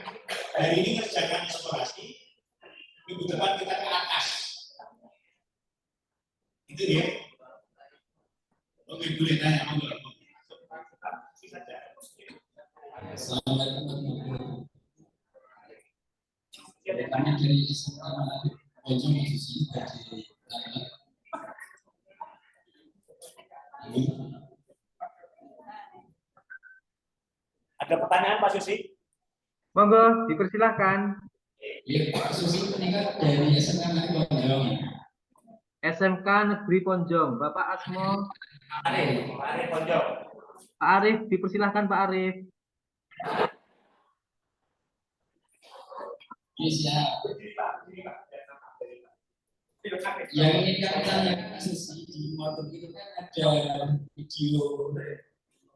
Hari ini kerjakan eksplorasi, minggu depan kita ke atas. Itu ya. Oke, boleh tanya. Assalamualaikum warahmatullahi wabarakatuh. Kami dari SMK Pojok Posisi dari Ada pertanyaan Pak Susi? Monggo, dipersilahkan. Ya, Pak Susi meningkat dari SMK Negeri Ponjong. SMK Negeri Ponjong, Bapak Asmo. Arif Ponjong. Pak Arif, dipersilahkan Pak Arif. Iya. Yang ingin kami tanyakan Pak Susi di motor itu kan ada video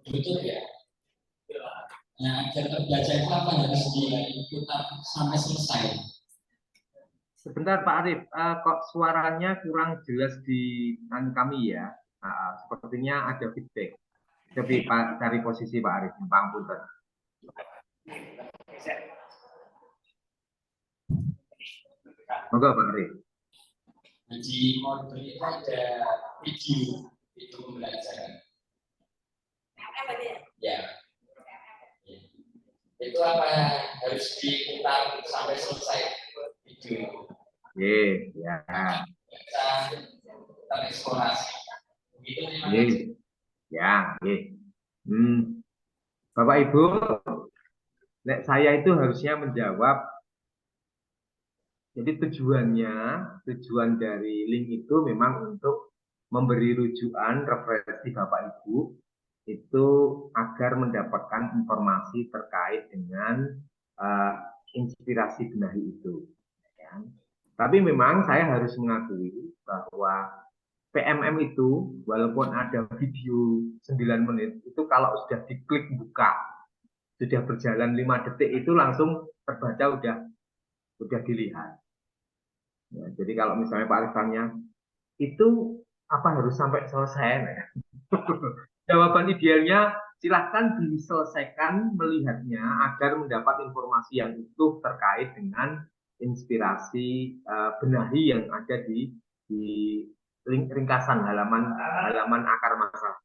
YouTube ya. Nah, agar terbaca itu apa harus diputar sampai selesai? Sebentar Pak Arif, kok suaranya kurang jelas di kami ya. Sepertinya ada feedback. Coba Pak cari posisi Pak Arif, Pak Punten. Monggo Pak Arif. Di motor itu ada video itu pembelajaran. Ya. Itu apa harus diputar sampai selesai? Ya. Kita tereksplorasi. Begitu terima Ye. kasih. Ya, ye. Bapak Ibu, saya itu harusnya menjawab. Jadi tujuan dari link itu memang untuk memberi rujukan referensi Bapak Ibu itu agar mendapatkan informasi terkait dengan inspirasi benahi itu. Ya. Tapi memang saya harus mengakui bahwa PMM itu walaupun ada video 9 menit itu kalau sudah diklik buka sudah berjalan 5 detik itu langsung terbaca udah dilihat. Ya, jadi kalau misalnya Pak Arif tanya itu apa harus sampai selesai? Nah, jawaban idealnya silahkan diselesaikan melihatnya agar mendapat informasi yang utuh terkait dengan inspirasi benahi yang ada di ringkasan halaman akar masalah.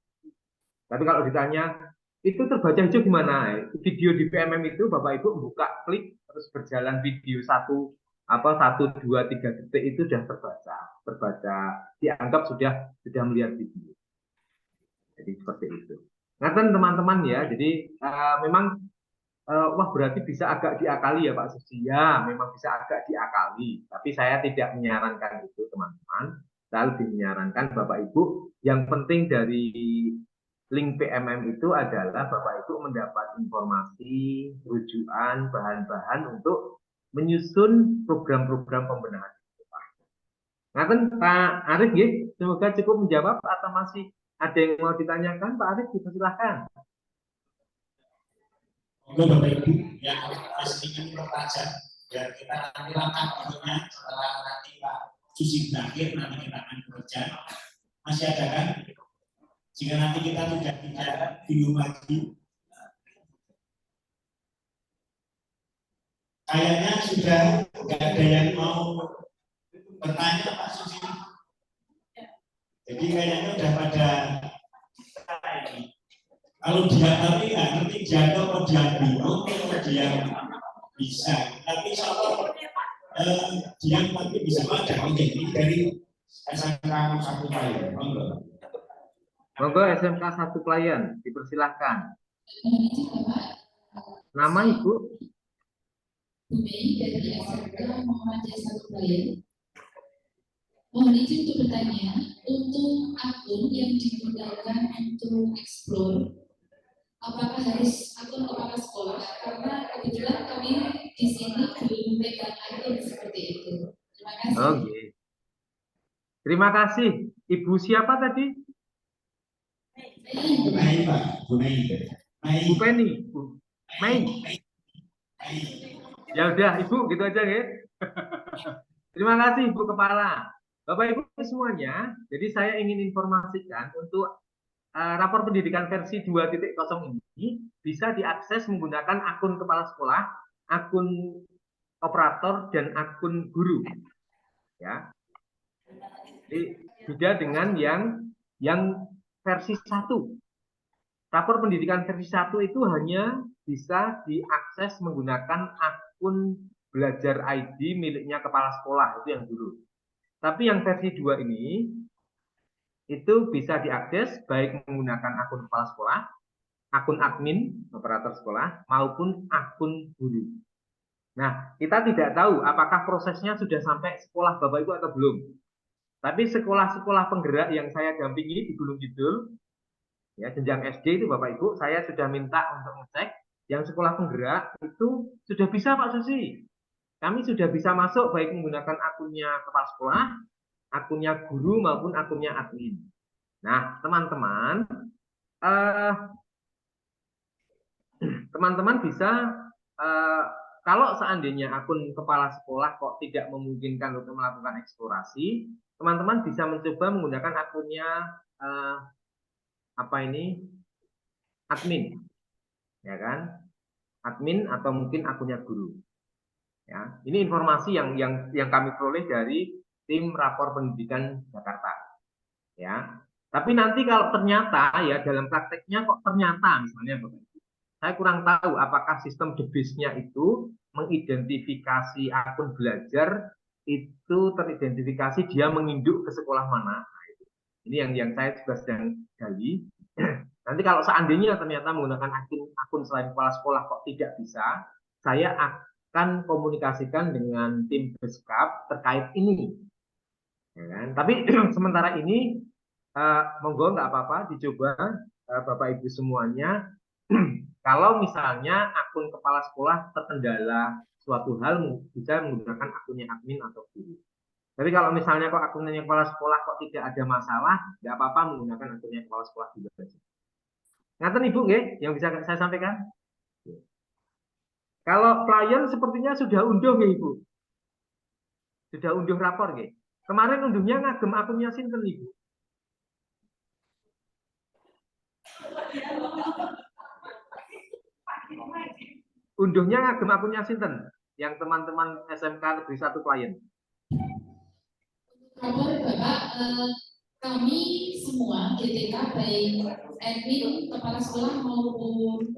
Tapi kalau ditanya itu terbaca hijau gimana? Video di PMM itu Bapak Ibu buka klik terus berjalan video 1, 2, 3 detik itu sudah terbaca dianggap sudah melihat video. Jadi seperti itu. Nah teman-teman ya, jadi memang wah berarti bisa agak diakali ya Pak Susi. Ya, memang bisa agak diakali. Tapi saya tidak menyarankan itu teman-teman. Saya lebih menyarankan Bapak Ibu yang penting dari link PMM itu adalah Bapak Ibu mendapat informasi, rujukan, bahan-bahan untuk menyusun program-program pembenahan. Ngaten Pak Arif ya, semoga cukup menjawab atau masih ada yang mau ditanyakan Pak Arif, silakan. Monggo Bapak Ibu yang masih ingin bertanya biar kita nanti langkah berikutnya setelah nanti Pak Susi berakhir nanti kita akan bekerja. Masih ada kan? Jika nanti kita tidak bingung lagi, kayaknya sudah nggak ada yang mau bertanya Pak Susi. Jadi kayaknya udah pada kalau dia tapi nggak ngerti dia atau dia bingung atau dia bisa. Tapi soal dia nanti bisa ada. Oke, ini dari SMK 1 Pelayan. Monggo SMK 1 Pelayan, dipersilahkan. Nama Ibu? Bu Mei dari SMK Muhammadiyah 1 Pelayan. Mohon izin untuk bertanya, untuk akun yang digunakan untuk explore, apakah harus akun kepala sekolah? Karena kebetulan kami di sini belum pegang akun seperti itu. Terima kasih. Oke. Terima kasih. Ibu siapa tadi? Bu Mei, Pak. Bu Mei. Bu Penny. Bu Mei. Ya udah, Ibu gitu aja ya. Terima kasih, Bu Kepala. Bapak Ibu semuanya, jadi saya ingin informasikan untuk rapor pendidikan versi 2.0 ini bisa diakses menggunakan akun kepala sekolah, akun operator, dan akun guru. Ya. Jadi beda dengan yang versi 1. Rapor pendidikan versi 1 itu hanya bisa diakses menggunakan akun belajar ID miliknya kepala sekolah, itu yang dulu. Tapi yang versi 2 ini itu bisa diakses baik menggunakan akun kepala sekolah, akun admin operator sekolah maupun akun guru. Nah, kita tidak tahu apakah prosesnya sudah sampai sekolah Bapak Ibu atau belum. Tapi sekolah-sekolah penggerak yang saya dampingi di Gunung Kidul, ya jenjang SD itu Bapak Ibu, saya sudah minta untuk ngecek yang sekolah penggerak itu sudah bisa Pak Susi. Kami sudah bisa masuk baik menggunakan akunnya kepala sekolah, akunnya guru maupun akunnya admin. Nah, teman-teman bisa kalau seandainya akun kepala sekolah kok tidak memungkinkan untuk melakukan eksplorasi, teman-teman bisa mencoba menggunakan akunnya admin, ya kan? Admin atau mungkin akunnya guru. Ya, ini informasi yang kami peroleh dari tim rapor pendidikan Jakarta. Ya, tapi nanti kalau ternyata ya dalam prakteknya kok ternyata misalnya Bapak Ibu, saya kurang tahu apakah sistem debisnya itu mengidentifikasi akun belajar itu teridentifikasi dia menginduk ke sekolah mana. Nah, ini yang saya juga sedang gali. Nanti kalau seandainya ternyata menggunakan akun selain kepala sekolah kok tidak bisa, saya akan komunikasikan dengan tim Beskap terkait ini. Ya kan? Tapi sementara ini monggo nggak apa-apa dicoba Bapak Ibu semuanya. Kalau misalnya akun kepala sekolah terkendala suatu hal bisa menggunakan akunnya admin atau guru. Tapi kalau misalnya kok akunnya kepala sekolah kok tidak ada masalah, nggak apa-apa menggunakan akunnya kepala sekolah juga. Ngaten Ibu nggih, yang bisa saya sampaikan. Kalau klien sepertinya sudah unduh nggih Ibu. Sudah unduh rapor nggih. Kemarin unduhnya ngagem akunnya sinten Ibu? Unduhnya ngagem akunnya sinten? Yang teman-teman SMK Negeri 1 klien. Rapor Bapak, kami semua GTK baik admin, kepala sekolah maupun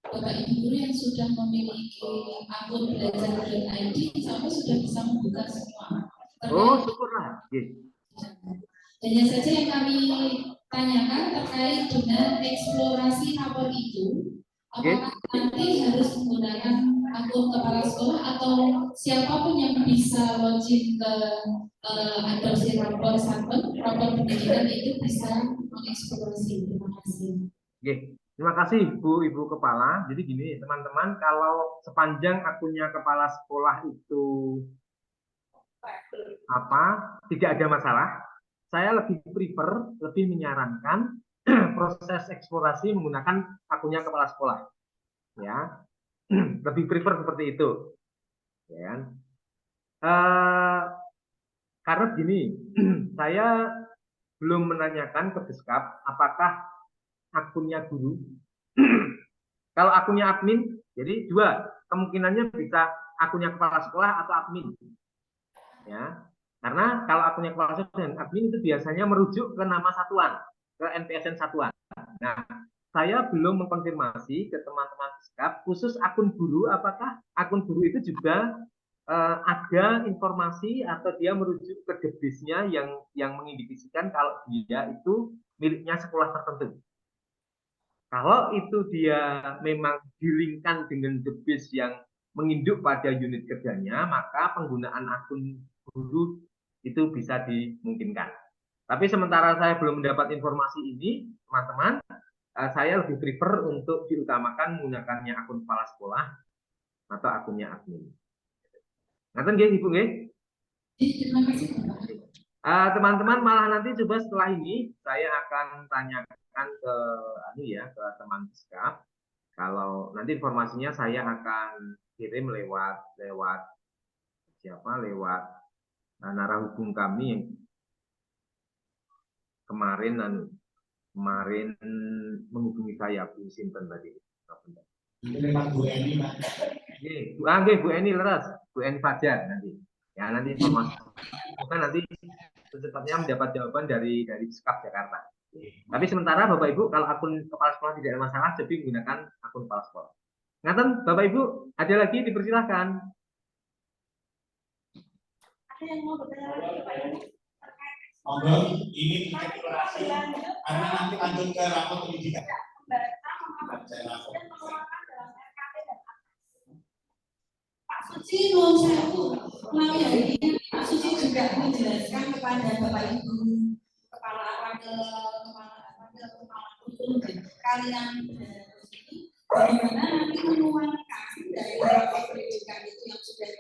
Bapak Ibu guru yang sudah memiliki akun belajar.id sampai sudah bisa membuka semua. Oh, syukurlah. Hanya saja yang kami tanyakan terkait dengan eksplorasi rapor itu, apakah nanti harus menggunakan akun kepala sekolah atau siapapun yang bisa login ke adopsi rapor sampel, rapor pendidikan itu bisa mengeksplorasi. Terima kasih. Terima kasih Ibu Kepala. Jadi gini teman-teman, kalau sepanjang akunnya kepala sekolah itu tidak ada masalah, saya lebih menyarankan proses eksplorasi menggunakan akunnya kepala sekolah. Ya, lebih prefer seperti itu. Ya. Karena gini, saya belum menanyakan ke Beskap apakah akunnya guru. Kalau akunnya admin, jadi dua kemungkinannya bisa akunnya kepala sekolah atau admin. Ya, karena kalau akunnya kepala sekolah dan admin itu biasanya merujuk ke nama satuan, ke NPSN satuan. Nah, saya belum mengkonfirmasi ke teman-teman Beskap khusus akun guru, apakah akun guru itu juga ada informasi atau dia merujuk ke debisnya yang mengindikasikan kalau dia itu miliknya sekolah tertentu. Kalau itu dia memang dilingkan dengan debis yang menginduk pada unit kerjanya, maka penggunaan akun guru itu bisa dimungkinkan. Tapi sementara saya belum mendapat informasi ini, teman-teman, saya lebih prefer untuk diutamakan menggunakannya akun kepala sekolah atau akunnya admin. Ngaten nggih Ibu nggih? Terima kasih Bapak. Teman-teman malah nanti coba setelah ini saya akan tanyakan ke teman Beskap. Kalau nanti informasinya saya akan kirim lewat narah hubung kami yang kemarin menghubungi saya Bu Sinten tadi. Lewat Bu Eni, Pak. Bu Eni leres, Bu Eni Fajar nanti. Ya nanti informasi. Bukan nanti secepatnya mendapat jawaban dari Beskap Jakarta. Tapi sementara Bapak Ibu kalau akun kepala sekolah tidak ada masalah, jadi menggunakan akun kepala sekolah. Ngaten Bapak Ibu, ada lagi dipersilahkan. Ada yang mau bertanya lagi Pak Yoni? Monggo, ini eksplorasi karena nanti lanjut ke rapor pendidikan. Pak Suci nuwun sewu, menawi hari ini Pak Suci juga menjelaskan kepada Bapak Ibu kepala kalian bagaimana nanti menuangkan dari rapor pendidikan itu yang sudah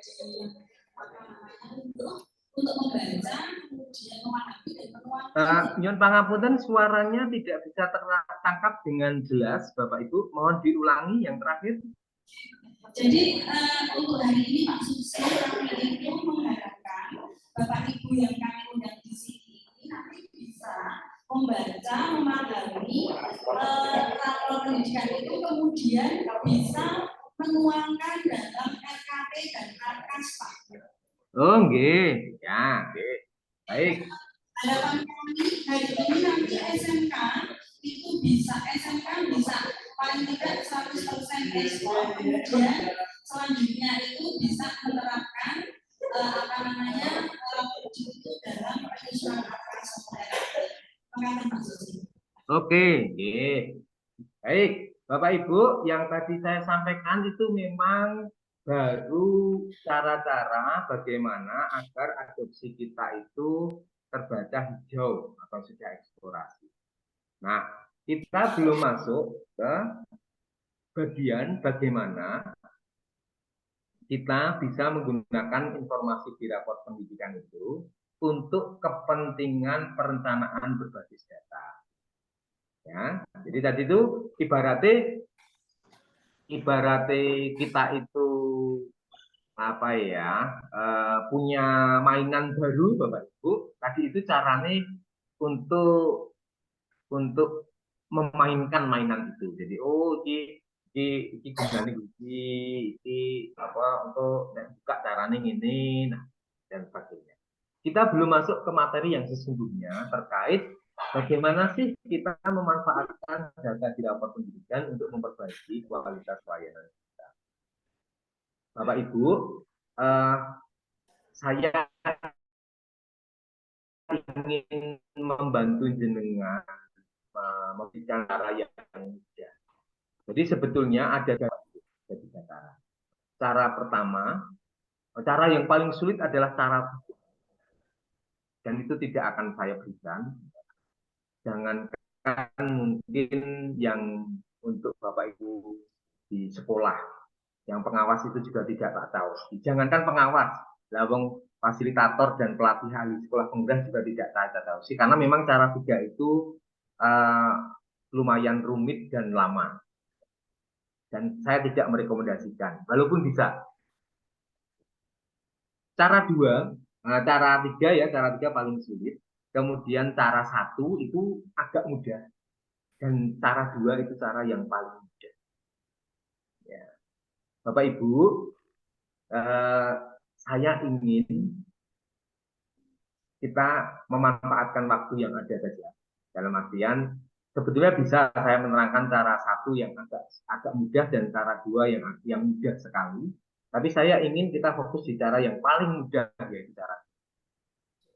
untuk membaca kemudian memahami dan menuangkan. Nyon pangapunten, suaranya tidak bisa tertangkap dengan jelas Bapak Ibu, mohon diulangi yang terakhir. Jadi untuk hari ini Pak Susi kami itu mengharapkan Bapak Ibu yang kami undang di sini nanti bisa membaca, memahami rapor pendidikan itu kemudian bisa menuangkan dalam RKP dan Arkas Pak. Oh nggih, ya nggih. Baik. Harapan kami hari ini nanti SMK bisa paling tidak 100% ekspor, kemudian selanjutnya itu Terima kasih Pak Susi. Oke, baik, Bapak Ibu, yang tadi saya sampaikan itu memang baru cara-cara bagaimana agar adopsi kita itu terbaca hijau atau sudah eksplorasi. Nah, kita belum masuk ke bagian bagaimana kita bisa menggunakan informasi di rapor pendidikan itu untuk kepentingan perencanaan berbasis data. Ya, jadi tadi itu ibaratnya kita itu apa ya, punya mainan baru Bapak Ibu. Tadi itu caranya untuk memainkan mainan itu. Jadi iki gunane iki apa untuk buka caranya ini, nah, dan sebagainya. Kita belum masuk ke materi yang sesungguhnya terkait bagaimana sih kita memanfaatkan data di rapor pendidikan untuk memperbaiki kualitas pelayanan kita. Bapak Ibu, saya ingin membantu jenengan memberikan cara yang mudah. Jadi sebetulnya ada tiga cara. Cara pertama, cara yang paling sulit adalah cara dan itu tidak akan saya berikan. Jangankan mungkin yang untuk Bapak Ibu di sekolah, yang pengawas itu juga tidak tak tahu. Jangankan pengawas, lawang fasilitator dan pelatih ahli sekolah penggerak juga tidak tahu sih, karena memang cara tiga itu lumayan rumit dan lama. Dan saya tidak merekomendasikan, walaupun bisa. Cara dua, cara tiga ya, cara tiga paling sulit. Kemudian cara satu itu agak mudah. Dan cara dua itu cara yang paling mudah. Ya. Bapak Ibu, saya ingin kita memanfaatkan waktu yang ada saja. Dalam artian, sebetulnya bisa saya menerangkan cara satu yang agak mudah dan cara dua yang mudah sekali. Tapi saya ingin kita fokus di cara yang paling mudah, yaitu cara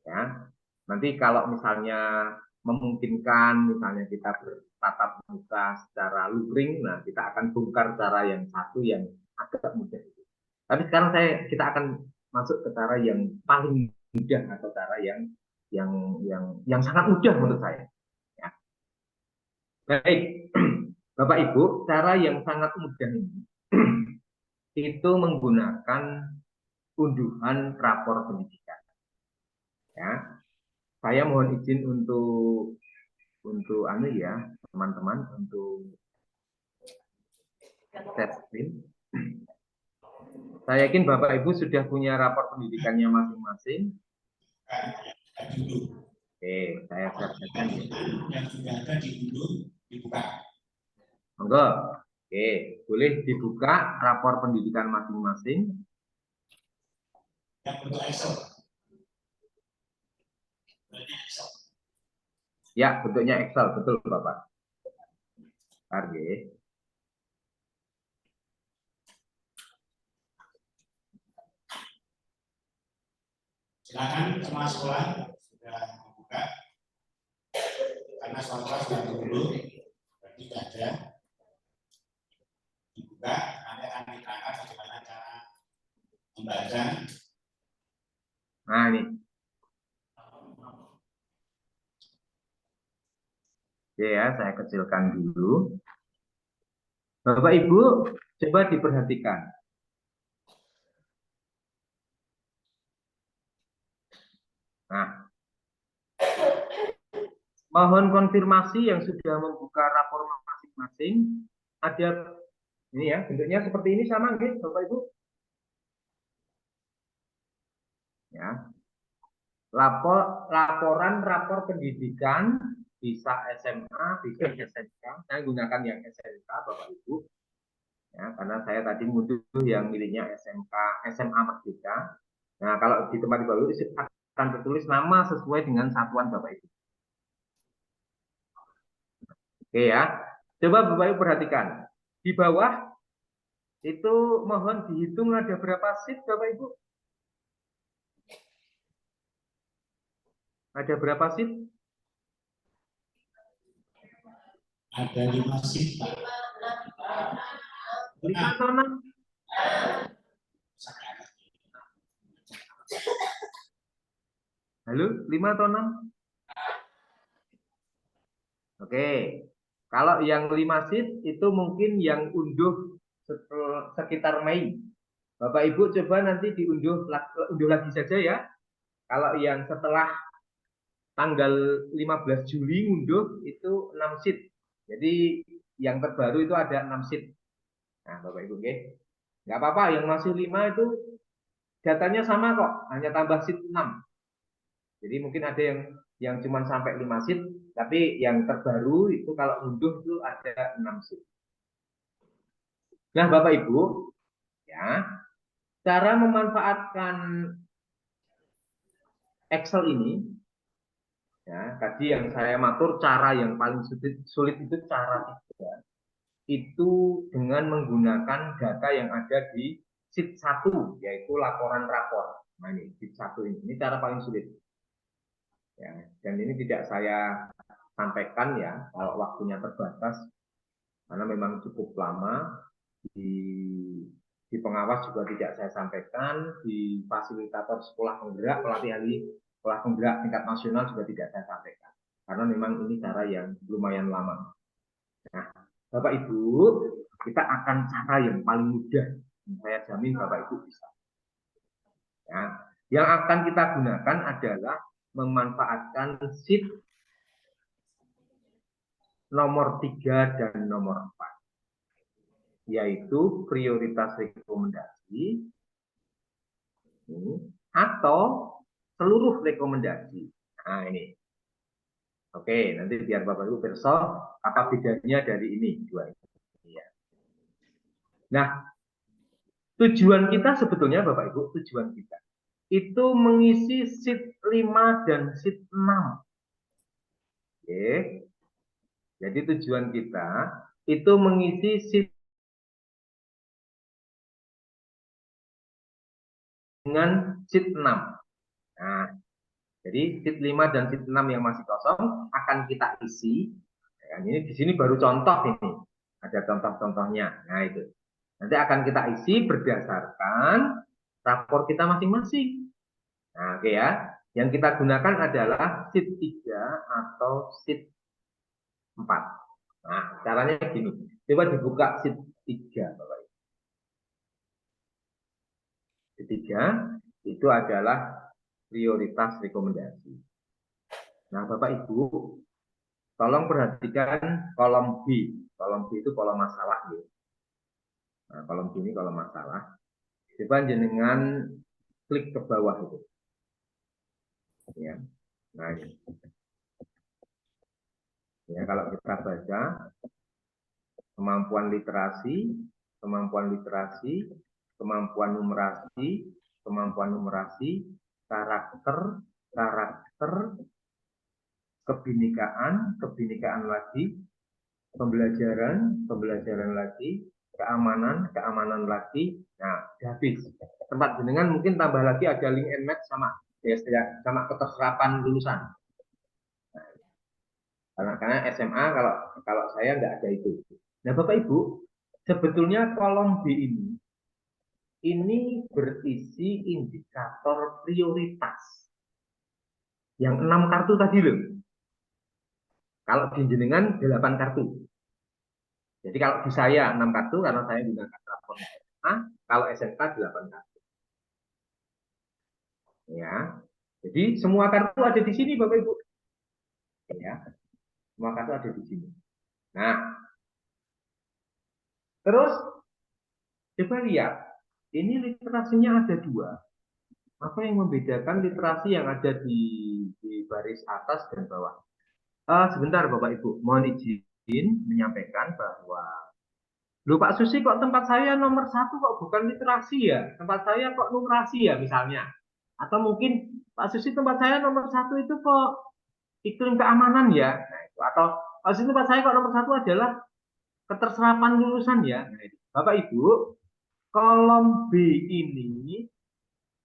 ya. Nanti kalau misalnya memungkinkan, misalnya kita bertatap muka secara luring, nah kita akan bongkar cara yang satu yang agak mudah itu. Tapi sekarang kita akan masuk ke cara yang paling mudah atau cara yang sangat mudah menurut saya. Ya. Baik, Bapak Ibu, cara yang sangat mudah ini itu menggunakan unduhan rapor pendidikan. Ya, saya mohon izin untuk ya teman-teman untuk share screen. Saya yakin Bapak Ibu sudah punya rapor pendidikannya masing-masing. Oke, saya share-kan. Yang sudah ada diunduh, dibuka. Monggo. Oke, boleh dibuka rapor pendidikan masing-masing. Yang bentuk Excel. Ya, bentuknya Excel, betul Bapak. Oke. Silakan semua sekolah sudah membuka. Karena sekolah sudah dulu, berarti tidak ada. Dibuka, nanti akan diterangkan bagaimana cara membaca. Nah, ini. Oke ya, saya kecilkan dulu. Bapak Ibu, coba diperhatikan. Nah, mohon konfirmasi yang sudah membuka rapor masing-masing. Ada ini ya, bentuknya seperti ini sama nggih, Bapak Ibu? Ya. Laporan rapor pendidikan bisa SMA, bisa SMK. Saya gunakan yang SMK, Bapak Ibu. Ya, karena saya tadi ngunduh yang miliknya SMK, SMA Merdeka. Nah, kalau di tempat Bapak Ibu akan tertulis nama sesuai dengan satuan Bapak Ibu. Oke ya. Coba Bapak Ibu perhatikan. Di bawah itu mohon dihitung ada berapa sheet Bapak Ibu? Ada berapa sheet? Ada 5 seat, Pak. 5 atau 6? Halo, 5 atau 6? Oke. Kalau yang 5 seat itu mungkin yang unduh sekitar Mei. Bapak Ibu coba nanti unduh lagi saja ya. Kalau yang setelah tanggal 15 Juli ngunduh itu 6 seat. Jadi yang terbaru itu ada 6 seat. Nah, Bapak Ibu, oke. Nggak apa-apa, yang masih 5 itu datanya sama kok, hanya tambah seat 6. Jadi mungkin ada yang cuma sampai 5 seat, tapi yang terbaru itu kalau ngunduh itu ada 6 seat. Nah, Bapak Ibu, ya, cara memanfaatkan Excel ini, ya, tadi yang saya matur cara yang paling sulit itu cara 3. Itu dengan menggunakan data yang ada di sheet 1, yaitu laporan rapor. Nah, ini sheet 1 ini cara paling sulit. Ya, dan ini tidak saya sampaikan ya, kalau waktunya terbatas, karena memang cukup lama. Di pengawas juga tidak saya sampaikan, di fasilitator sekolah penggerak, pelatih ahli sekolah penggerak tingkat nasional juga tidak saya sampaikan, karena memang ini cara yang lumayan lama. Nah, Bapak Ibu, kita akan cara yang paling mudah, saya jamin Bapak Ibu bisa. Ya, yang akan kita gunakan adalah memanfaatkan sheet nomor 3 dan nomor 4, yaitu prioritas rekomendasi atau seluruh rekomendasi. Nah, ini. Oke, nanti biar Bapak Ibu perso apa bedanya dari ini dua ini. Ya. Nah, tujuan kita sebetulnya Bapak Ibu, tujuan kita itu mengisi sheet 5 dan sheet 6. Oke. Jadi tujuan kita itu mengisi sheet dengan sheet 6. Nah, jadi sheet 5 dan sheet 6 yang masih kosong akan kita isi. Ya, ini di sini baru contoh ini. Ada contoh-contohnya. Nah, itu. Nanti akan kita isi berdasarkan rapor kita masing-masing. Nah, oke ya. Yang kita gunakan adalah sheet 3 atau sheet 4. Nah, caranya gini. Coba dibuka sheet 3, Bapak Ibu. Sheet 3 itu adalah prioritas rekomendasi. Nah, Bapak Ibu, tolong perhatikan kolom B. Kolom B itu kolom masalah ya. Nah, kolom B ini kolom masalah. Coba jenengan klik ke bawah itu. Ya. Nah, ini. Ya, kalau kita baca kemampuan literasi, kemampuan numerasi, karakter, kebinekaan lagi, pembelajaran lagi, keamanan lagi. Nah, habis. Tempat jenengan mungkin tambah lagi ada link and match sama keterserapan lulusan. Karena SMA kalau saya nggak ada itu. Nah, Bapak Ibu, sebetulnya kolom B ini berisi indikator prioritas. Yang 6 kartu tadi loh. Kalau di jenengan 8 kartu. Jadi kalau di saya 6 kartu karena saya gunakan rapor SMA, kalau SMK 8 kartu. Ya. Jadi semua kartu ada di sini Bapak Ibu. Ya. Semua kartu ada di sini. Nah, terus coba lihat, ini literasinya ada 2. Apa yang membedakan literasi yang ada di baris atas dan bawah? Sebentar Bapak Ibu, mohon izin menyampaikan bahwa loh Pak Susi kok tempat saya nomor 1 kok bukan literasi ya? Tempat saya kok numerasi ya misalnya? Atau mungkin Pak Susi tempat saya nomor 1 itu kok iklim keamanan ya? Nah, itu. Atau Pak Susi tempat saya kok nomor 1 adalah keterserapan lulusan ya? Nah, itu. Bapak Ibu, kolom B ini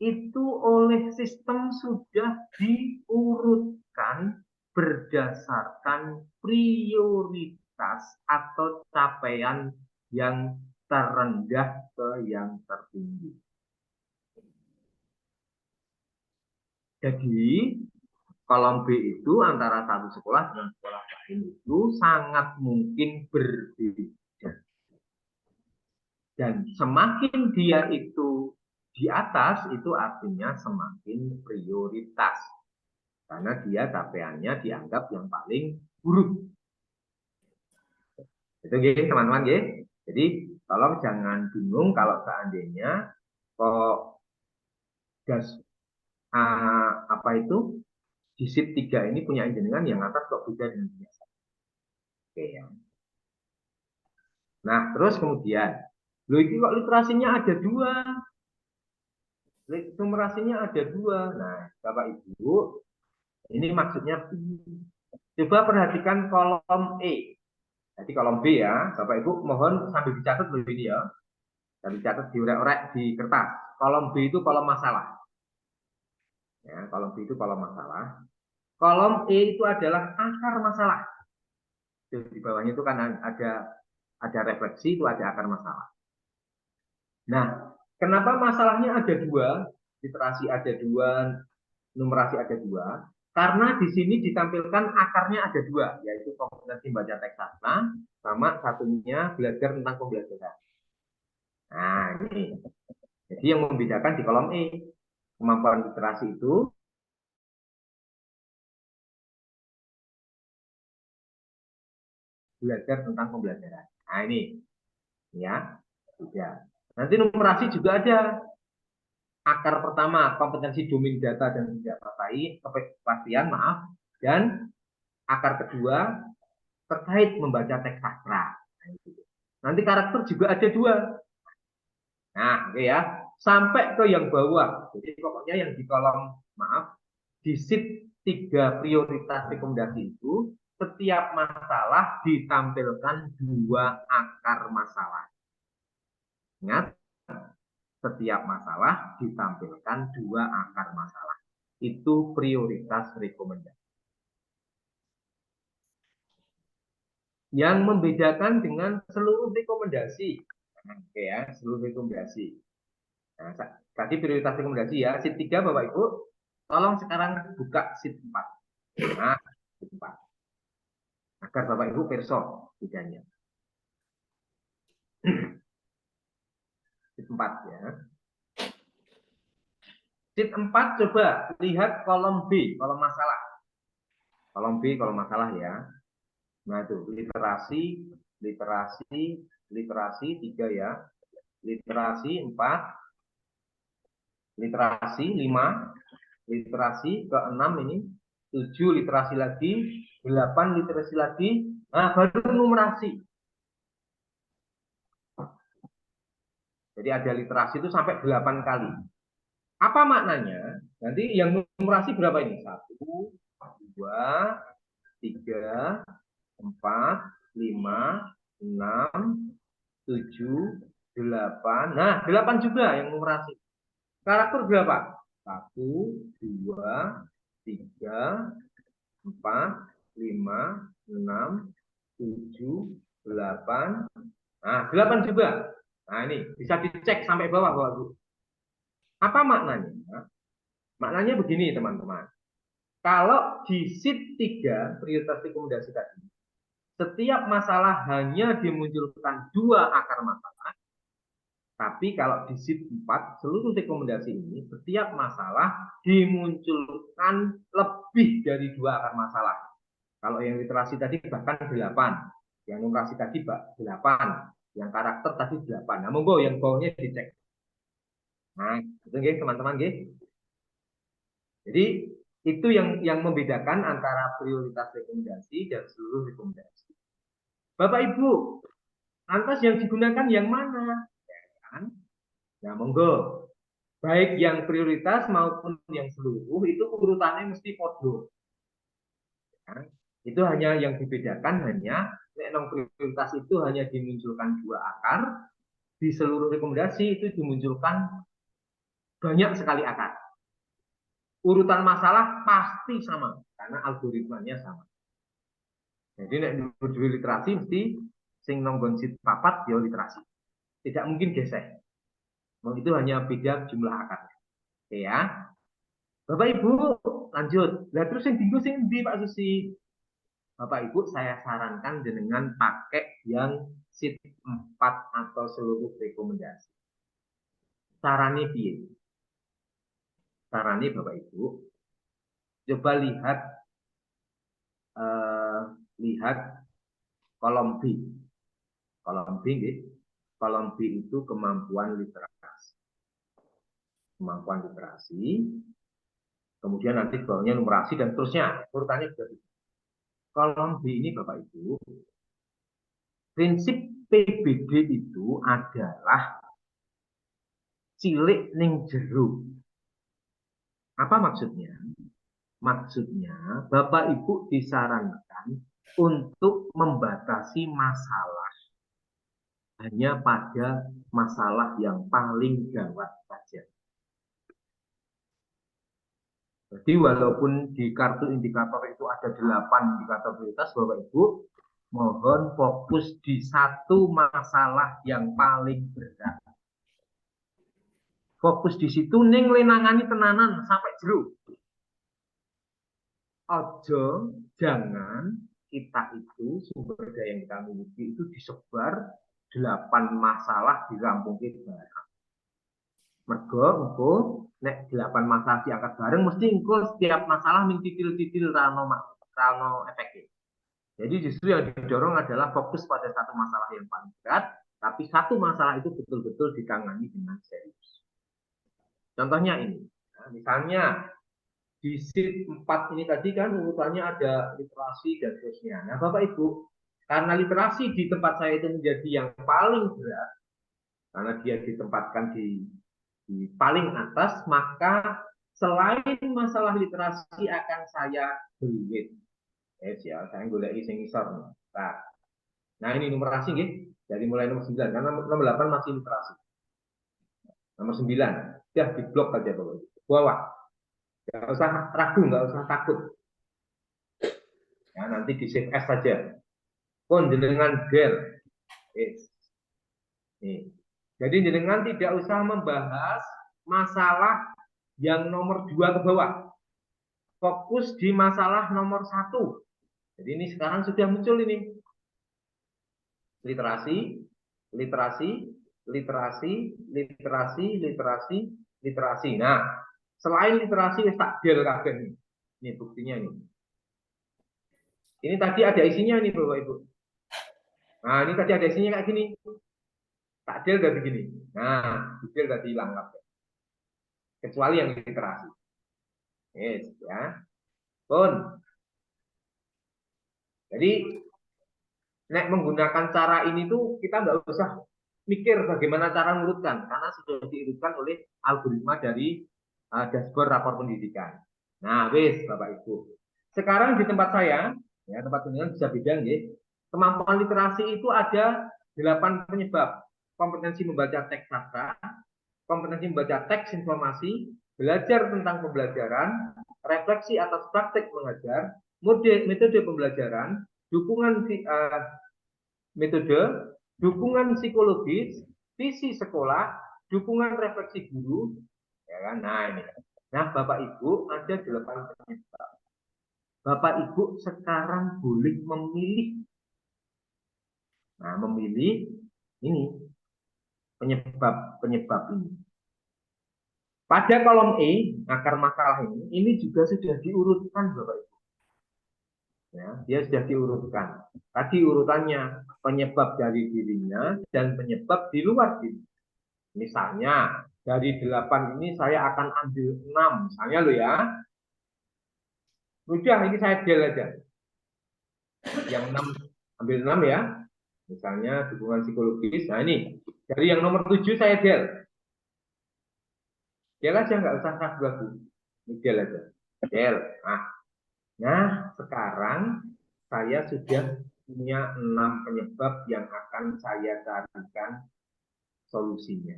itu oleh sistem sudah diurutkan berdasarkan prioritas atau capaian yang terendah ke yang tertinggi. Jadi kolom B itu antara satu sekolah dengan sekolah lain itu sangat mungkin berbeda. Dan semakin dia itu di atas, itu artinya semakin prioritas. Karena dia capaiannya dianggap yang paling buruk. Itu gitu teman-teman ya. Jadi tolong jangan bingung kalau seandainya kok apa itu di sheet 3 ini punya jenengan yang atas kok beda dengan biasa. Oke ya. Nah, terus kemudian loh ini kok literasinya ada 2. Numerasinya ada 2. Nah, Bapak Ibu, ini maksudnya coba perhatikan kolom E. Jadi kolom B ya, Bapak Ibu mohon sambil dicatat dulu ini ya. Dan dicatat diorek-orek di kertas. Kolom B itu kolom masalah. Ya, kolom B itu kolom masalah. Kolom E itu adalah akar masalah. Di bawahnya itu kan ada refleksi, itu ada akar masalah. Nah, kenapa masalahnya ada 2? Literasi ada 2, numerasi ada 2. Karena di sini ditampilkan akarnya ada 2, yaitu kompetensi baca teks sastra, sama satunya belajar tentang pembelajaran. Nah, ini. Jadi yang membedakan di kolom E, kemampuan literasi itu belajar tentang pembelajaran. Nah, ini. Ya, sudah. Nanti numerasi juga ada. Akar pertama, kompetensi domain data dan tidak kepastian, maaf. Dan akar kedua, terkait membaca teks sastra. Nanti karakter juga ada 2. Nah, oke ya. Sampai ke yang bawah. Jadi pokoknya yang di kolom, maaf, di sheet 3 prioritas rekomendasi itu, setiap masalah ditampilkan 2 akar masalah. Ingat, setiap masalah ditampilkan 2 akar masalah. Itu prioritas rekomendasi. Yang membedakan dengan seluruh rekomendasi. Oke ya, seluruh rekomendasi. Nah, tadi prioritas rekomendasi ya, sheet 3 Bapak Ibu. Tolong sekarang buka sheet 4. Nah, sheet 4. Agar Bapak Ibu perso bedanya. Sheet 4 ya. Sheet 4 coba lihat kolom B, kolom masalah. Kolom B, kolom masalah ya. Nah itu literasi 3 ya. Literasi 4, literasi 5, literasi ke-6 ini 7 literasi lagi, 8 literasi lagi. Nah, baru numerasi. Jadi ada literasi itu sampai 8 kali. Apa maknanya? Nanti yang numerasi berapa ini? 1, 2, 3, 4, 5, 6, 7, 8. Nah, 8 juga yang numerasi. Karakter berapa? 1, 2, 3, 4, 5, 6, 7, 8. Nah, 8 juga. Nah, ini bisa dicek sampai bawah, Bapak. Apa maknanya? Maknanya begini, teman-teman. Kalau di sheet 3 prioritas rekomendasi tadi, setiap masalah hanya dimunculkan 2 akar masalah. Tapi kalau di sheet 4 seluruh rekomendasi ini setiap masalah dimunculkan lebih dari 2 akar masalah. Kalau yang literasi tadi bahkan 8, yang numerasi tadi 8, yang karakter tadi 8. Nah, monggo yang bawahnya dicek. Nah, itu nggih teman-teman nggih. Jadi itu yang membedakan antara prioritas rekomendasi dan seluruh rekomendasi. Bapak Ibu, lantas yang digunakan yang mana? Ya kan? Nah, monggo. Baik yang prioritas maupun yang seluruh itu urutannya mesti podo. Ya, itu hanya yang dibedakan hanya prioritas itu hanya dimunculkan 2 akar, di seluruh rekomendasi itu dimunculkan banyak sekali akar. urutan masalah pasti sama karena algoritmanya sama. Jadi nek duwe literasi mesti sing nonggon sit papat ya literasi. Tidak mungkin gesek. Itu hanya beda jumlah akarnya. Oke ya. Bapak Ibu, lanjut. Lah terus yang bingung sing ndi Pak Susi? Bapak Ibu, saya sarankan dengan pakai yang sheet 4 atau seluruh rekomendasi. Caranya piye? Caranya Bapak Ibu, coba lihat kolom B. Kolom B, kolom B itu kemampuan literasi. Kemampuan literasi. Kemudian nanti bawahnya numerasi dan terusnya. Urutannya sudah bisa. Kolom B ini Bapak Ibu, prinsip PBD itu adalah cilik ning jero. Apa maksudnya? Maksudnya Bapak Ibu disarankan untuk membatasi masalah hanya pada masalah yang paling gawat saja. Jadi walaupun di kartu indikator itu ada 8 indikator prioritas, Bapak Ibu mohon fokus di satu masalah yang paling berat. Fokus di situ ning lenangani tenanan sampai jero. Ojo, jangan kita itu sumber daya yang kita miliki itu disebar 8 masalah dirampungke bareng. Mergo engko nek 8 masalah diangkat bareng mesti engko setiap masalah titil-titil rano efektif. Jadi justru yang didorong adalah fokus pada satu masalah yang paling berat, tapi satu masalah itu betul-betul ditangani dengan serius. Contohnya ini, nah, misalnya di sheet 4 ini tadi kan urutannya ada literasi dan seterusnya. Nah Bapak Ibu, karena literasi di tempat saya itu menjadi yang paling berat, karena dia ditempatkan di paling atas, maka selain masalah literasi akan saya beli. Ya, saya golek sing isor. Nah ini numerasi nggih, dari mulai nomor 9, karena nomor 8 masih literasi. Nomor 9, ya di blok aja Bapak Ibu. Bawah. Nggak usah ragu, nggak usah takut. Ya, nanti di save S saja. Pun jenengan del. Nih. Jadi jenengan tidak usah membahas masalah yang nomor 2 ke bawah. Fokus di masalah nomor 1. Jadi ini sekarang sudah muncul ini. Literasi, literasi, literasi, literasi, literasi, literasi. Nah, selain literasi wis tak del kabeh nih. Ini buktinya ini. Ini tadi ada isinya nih Bapak Ibu. Nah, ini tadi ada isinya kayak gini. Takdil udah begini. Nah, takdil tadi hilang kabeh. Kecuali yang literasi. Yes, ya. Pun. Jadi, nek menggunakan cara ini tuh kita nggak usah mikir bagaimana cara mengurutkan, karena sudah diurutkan oleh algoritma dari dashboard rapor pendidikan. Nah, wis Bapak Ibu. Sekarang di tempat saya, ya tempat pendidikan bisa beda nggih. Kemampuan literasi itu ada 8 penyebab. Kompetensi membaca teks sastra, kompetensi membaca teks informasi, belajar tentang pembelajaran, refleksi atas praktek mengajar, metode pembelajaran, dukungan metode, dukungan psikologis, visi sekolah, dukungan refleksi guru, ya kan? Nah ini. Nah Bapak Ibu ada 8 penyebab. Bapak Ibu sekarang boleh memilih. Nah memilih ini penyebab ini. Pada kolom E, akar masalah ini juga sudah diurutkan Bapak Ibu. Ya, dia sudah diurutkan. Tadi urutannya penyebab dari dirinya dan penyebab di luar diri. Misalnya dari 8 ini saya akan ambil 6, misalnya lo ya. Udah ini saya del aja. Yang 6 ambil 6 ya. Misalnya dukungan psikologis. Nah ini dari yang nomor 7 saya del. Del aja nggak usah ragu-ragu. Ini del aja. Del. Nah, sekarang saya sudah punya 6 penyebab yang akan saya carikan solusinya.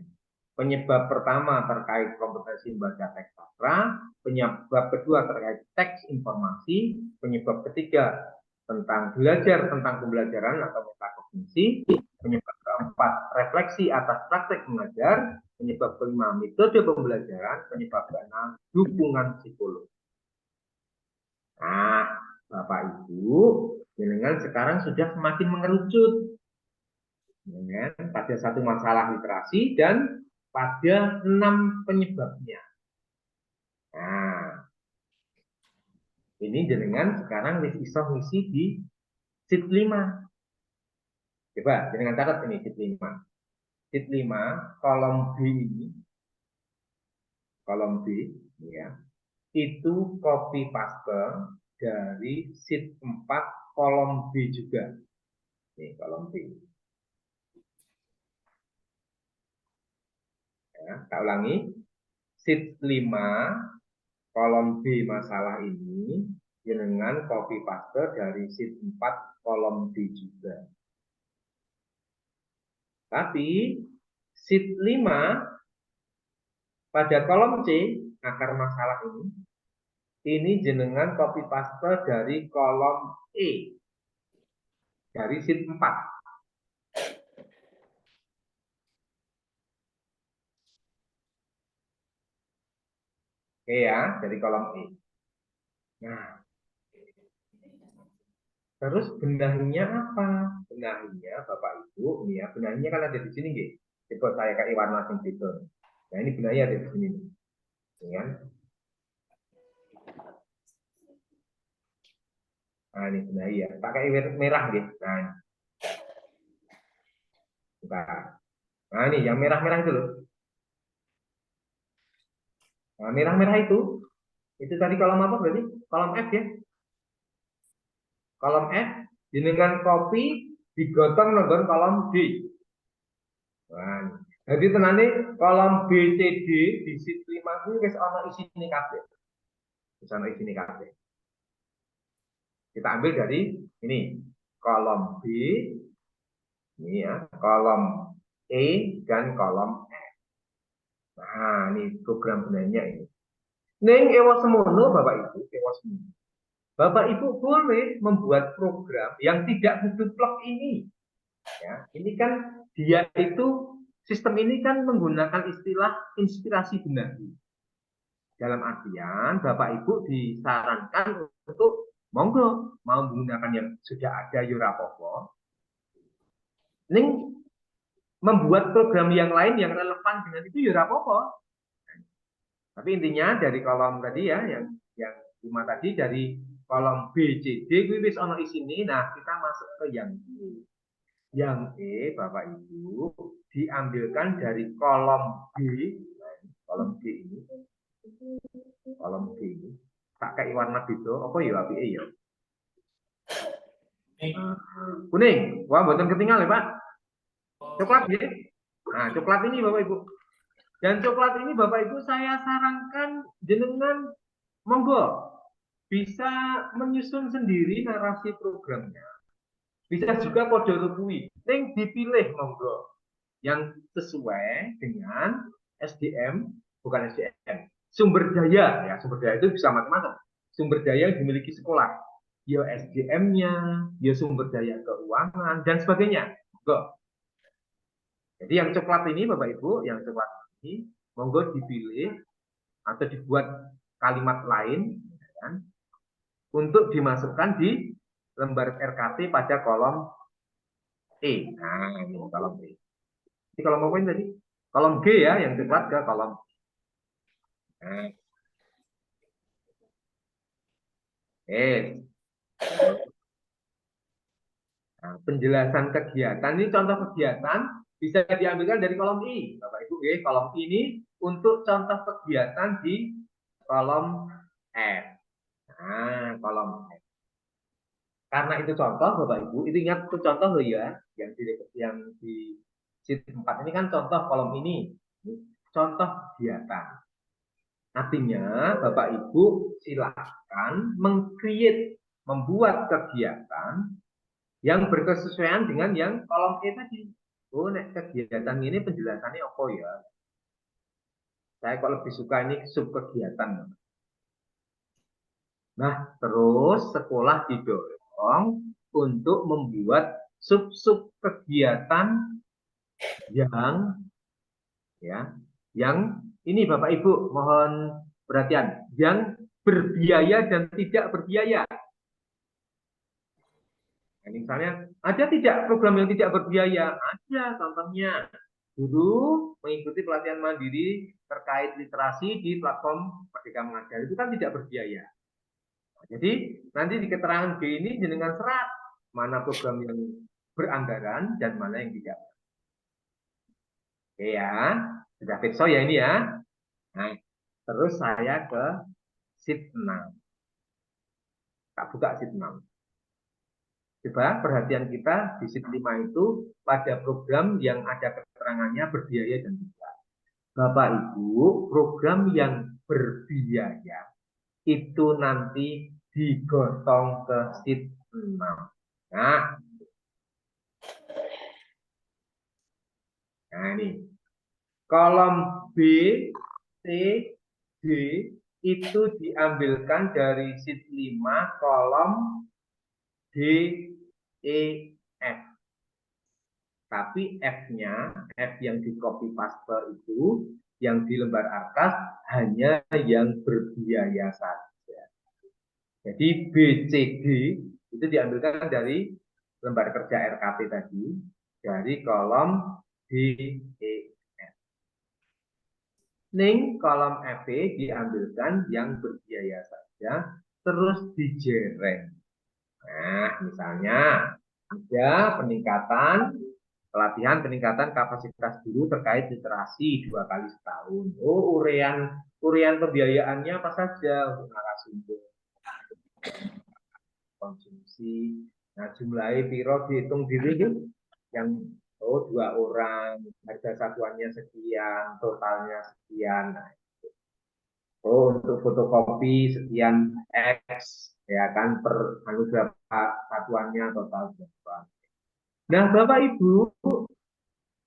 Penyebab pertama terkait kompetensi membaca teks sastra, penyebab kedua terkait teks informasi, penyebab ketiga tentang belajar tentang pembelajaran atau metakognisi, penyebab keempat refleksi atas praktek mengajar, penyebab kelima metode pembelajaran, penyebab keenam dukungan psikologi. Nah, Bapak Ibu, jenengan sekarang sudah semakin mengerucut pada satu masalah literasi dan pada 6 penyebabnya. Nah, ini jenengan sekarang iso ngisi di sheet 5. Coba jenengan catat ini sheet 5. Sheet 5 kolom B ini. Kolom B ya. Itu copy paste dari sheet 4 kolom B juga. Nih kolom B. Ya, tak ulangi. Sheet 5 kolom B masalah ini dengan copy paste dari sheet 4 kolom B juga. Tapi sheet 5 pada kolom C akar masalah ini jenengan copy paste dari kolom E dari sheet 4. Oke ya, dari kolom E. Nah, terus benahnya apa? Benahnya Bapak Ibu, nih ya, benahnya kan ada di sini nggih. Coba saya kasih warna sing beda. Nah, ini benahnya ada di sini nih. Ya. Nah, ini benahi ya. Pakai merah nggih. Nah, ini. Nah, ini yang merah-merah itu loh. Nah, merah-merah itu tadi kolom apa berarti? Kolom F ya. Kolom F dengan copy digotong nonggon kolom D. Nah, jadi tenane kolom B, C, D di sheet 5 kuwi wis ana isine kabeh. Wis ana isine kabeh. Kita ambil dari ini kolom B, ini ya, kolom E dan kolom F. Nah, ini program benahnya ini. Neng ewa semono Bapak Ibu, ewa semono. Bapak Ibu boleh membuat program yang tidak butuh plug ini. Ya, ini kan dia itu sistem ini kan menggunakan istilah inspirasi benahi. Dalam artian Bapak Ibu disarankan untuk monggo mau menggunakan yang sudah ada yurapopo. Neng membuat program yang lain yang relevan dengan itu yurapopo. Tapi intinya dari kolom tadi ya yang 5 tadi dari kolom B, C, D kuwi wis ana isine. Nah, kita masuk ke yang E. Yang E Bapak Ibu diambilkan dari kolom B. Nah, kolom B ini. Kolom B ini. Tak kayak warna beda apa ya apike ya? Kuning. Wah, mboten ketinggal ya, Pak. Coklat nggih. Nah, coklat ini Bapak Ibu. Dan coklat ini Bapak Ibu saya sarankan jenengan monggo bisa menyusun sendiri narasi programnya. Bisa juga kode review. Ning dipilih monggo yang sesuai dengan SDM, bukan SDM, sumber daya ya. Sumber daya itu bisa macam-macam. Sumber daya yang dimiliki sekolah, ya SDM-nya, ya sumber daya keuangan dan sebagainya. Monggo. Jadi yang coklat ini Bapak Ibu, yang coklat ini monggo dipilih atau dibuat kalimat lain kan, untuk dimasukkan di lembar RKT pada kolom E. Nah, ini kolom E. Ini kolom apa ini tadi? Kolom G ya, yang coklat ke kolom E. Nah, penjelasan kegiatan ini contoh kegiatan bisa diambilkan dari kolom I. Bapak Ibu, kolom ini untuk contoh kegiatan di kolom F. Nah, kolom F. Karena itu contoh Bapak Ibu, itu ingat itu contoh loh ya, yang di sheet 4 ini kan contoh kolom ini. Contoh kegiatan. Artinya Bapak Ibu silakan membuat kegiatan yang berkesesuaian dengan yang kolom E tadi. Oh, nek kegiatan ini penjelasannya apa ya? Saya kok lebih suka ini sub kegiatan. Nah, terus sekolah didorong untuk membuat sub-sub kegiatan yang yang ini Bapak Ibu mohon perhatian, yang berbiaya dan tidak berbiaya. Nah, misalnya ada tidak program yang tidak berbiaya? Ada, contohnya guru mengikuti pelatihan mandiri terkait literasi di platform Merdeka Mengajar, itu kan tidak berbiaya. Nah, jadi nanti di keterangan B ini dengan serat mana program yang beranggaran dan mana yang tidak. Oke ya, sudah fix ya ini ya. Nah, terus saya ke sheet 6. Tak buka sheet 6. Coba perhatian kita di sheet 5 itu pada program yang ada keterangannya berbiaya dan tidak. Bapak Ibu, program yang berbiaya itu nanti digotong ke sheet 6. Nah ini kolom B, C, D itu diambilkan dari sheet 5 kolom D, E, F. Tapi F-nya, F yang di copy paste itu, yang di lembar atas hanya yang berbiaya saja. Jadi B, C, D itu diambilkan dari lembar kerja RKP tadi, dari kolom D, E, F. Ning kolom F diambilkan yang berbiaya saja, terus dijereng. Nah, misalnya ada peningkatan kapasitas guru terkait literasi 2 kali setahun. Oh, urean pembiayaannya apa saja untuk narasumber, konsumsi. Nah, jumlahnya piro dihitung diri yang 2 orang, harga satuannya sekian, totalnya sekian. Nah, untuk fotokopi sekian X, ya kan, per berapa satuannya total berapa. Nah, Bapak Ibu,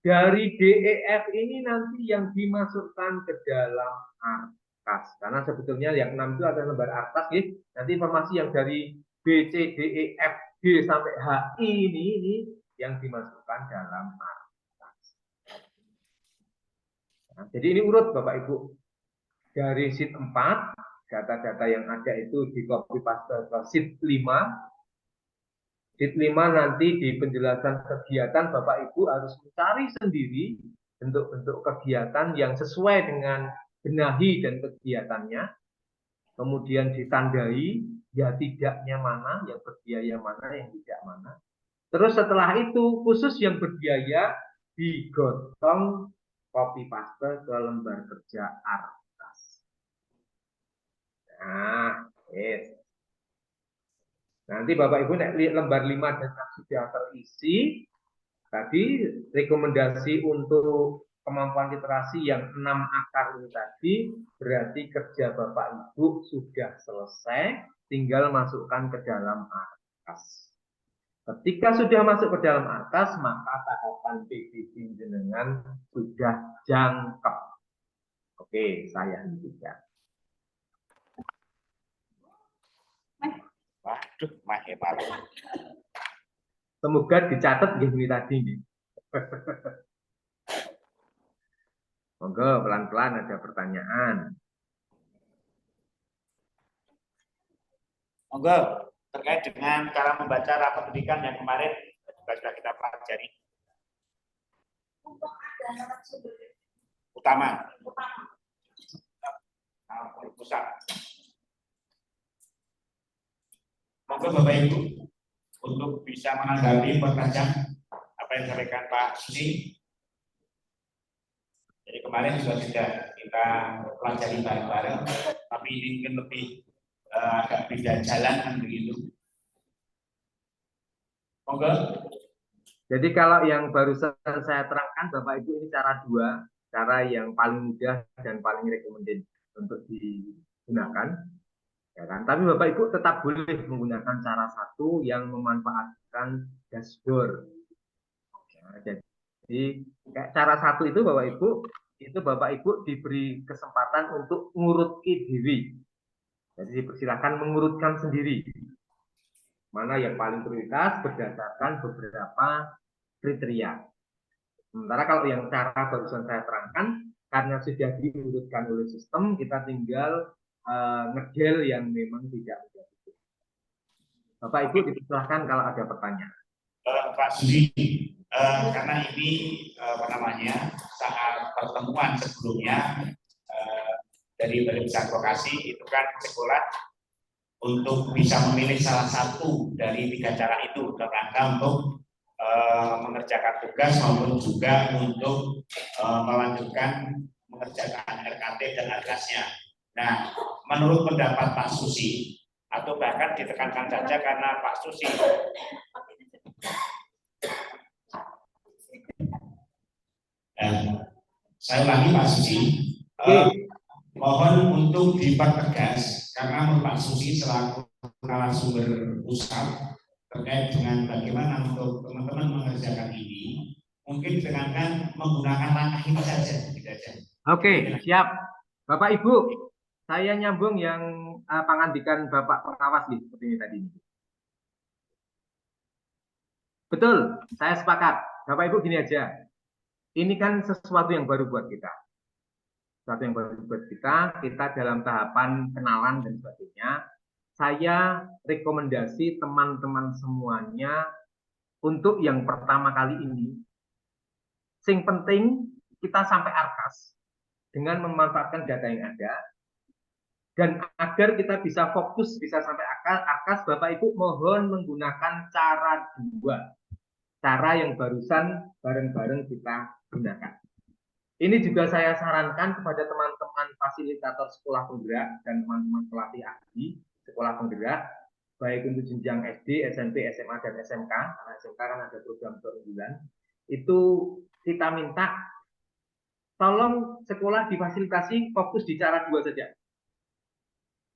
dari DEF ini nanti yang dimasukkan ke dalam arkas. Karena sebetulnya yang 6 itu ada lembar arkas, ya. Nanti informasi yang dari B, C, D, E, F, G sampai H ini yang dimasukkan dalam arkas. Nah, jadi ini urut Bapak Ibu. Dari sheet 4, data-data yang ada itu di copy paste ke sheet 5. Sheet 5 nanti di penjelasan kegiatan Bapak Ibu harus mencari sendiri bentuk-bentuk kegiatan yang sesuai dengan benahi dan kegiatannya. Kemudian ditandai ya tidaknya mana, yang berbiaya mana, yang tidak mana. Terus setelah itu khusus yang berbiaya digotong copy paste ke lembar kerja arkas. Nah, nanti Bapak Ibu lembar 5 dan 6 sudah terisi. Tadi rekomendasi untuk kemampuan literasi yang 6 akar ini tadi berarti kerja Bapak Ibu sudah selesai, tinggal masukkan ke dalam arkas. Ketika sudah masuk ke dalam arkas, maka tahapan PBB jenengan sudah jangkep. Oke, saya hentikan. Waduh, mah hebat. Semoga dicatat gini tadi nih. Monggo pelan-pelan ada pertanyaan. Monggo, terkait dengan cara membaca rapat pendidikan yang kemarin sudah kita pelajari. Untuk ada narasumber Utama. Pusat. Monggo Bapak Ibu untuk bisa menanggapi pertanyaan apa yang disampaikan Pak Susi. Jadi kemarin sudah kita pelajari bareng-bareng, tapi ini mungkin lebih agak beda jalan begitu. Monggo. Jadi kalau yang barusan saya terangkan Bapak Ibu ini cara 2, cara yang paling mudah dan paling recommended untuk digunakan. Ya kan? Tapi Bapak Ibu tetap boleh menggunakan cara 1 yang memanfaatkan dashboard. Ya, jadi cara 1 itu Bapak Ibu itu Bapak Ibu diberi kesempatan untuk ngurutki diri. Jadi dipersilakan mengurutkan sendiri. Mana yang paling prioritas berdasarkan beberapa kriteria. Sementara kalau yang cara barusan saya terangkan, karena sudah diurutkan oleh sistem, kita tinggal ngedel yang memang tidak menjadi. Bapak Ibu dipersilakan kalau ada pertanyaan. Pak Susi, karena ini saat pertemuan sebelumnya dari Badan Vokasi itu kan sekolah untuk bisa memilih salah satu dari 3 cara itu dalam rangka untuk mengerjakan tugas maupun juga untuk melanjutkan mengerjakan RKT dan agasnya. Nah, menurut pendapat Pak Susi, atau bahkan ditekankan saja karena Pak Susi saya ulangi Pak Susi, mohon untuk dipertegas karena menurut Pak Susi selaku narasumber pusat terkait dengan bagaimana untuk teman-teman mengerjakan ini, mungkin dengan menggunakan langkah ini saja. Oke, siap. Bapak Ibu, saya nyambung yang pangandikan Bapak pengawas nih, seperti ini tadi. Betul, saya sepakat. Bapak Ibu gini aja, ini kan sesuatu yang baru buat kita. Sesuatu yang baru buat kita dalam tahapan kenalan dan sebagainya. Saya rekomendasi teman-teman semuanya untuk yang pertama kali ini, sing penting kita sampai arkas dengan memanfaatkan data yang ada, dan agar kita bisa fokus, bisa sampai arkas, Bapak Ibu mohon menggunakan cara 2, cara yang barusan bareng-bareng kita gunakan. Ini juga saya sarankan kepada teman-teman fasilitator sekolah penggerak dan teman-teman pelatih ahli sekolah penggerak, baik untuk jenjang SD, SMP, SMA, dan SMK, karena SMK kan ada program keunggulan, itu kita minta tolong sekolah difasilitasi fokus di cara 2 saja.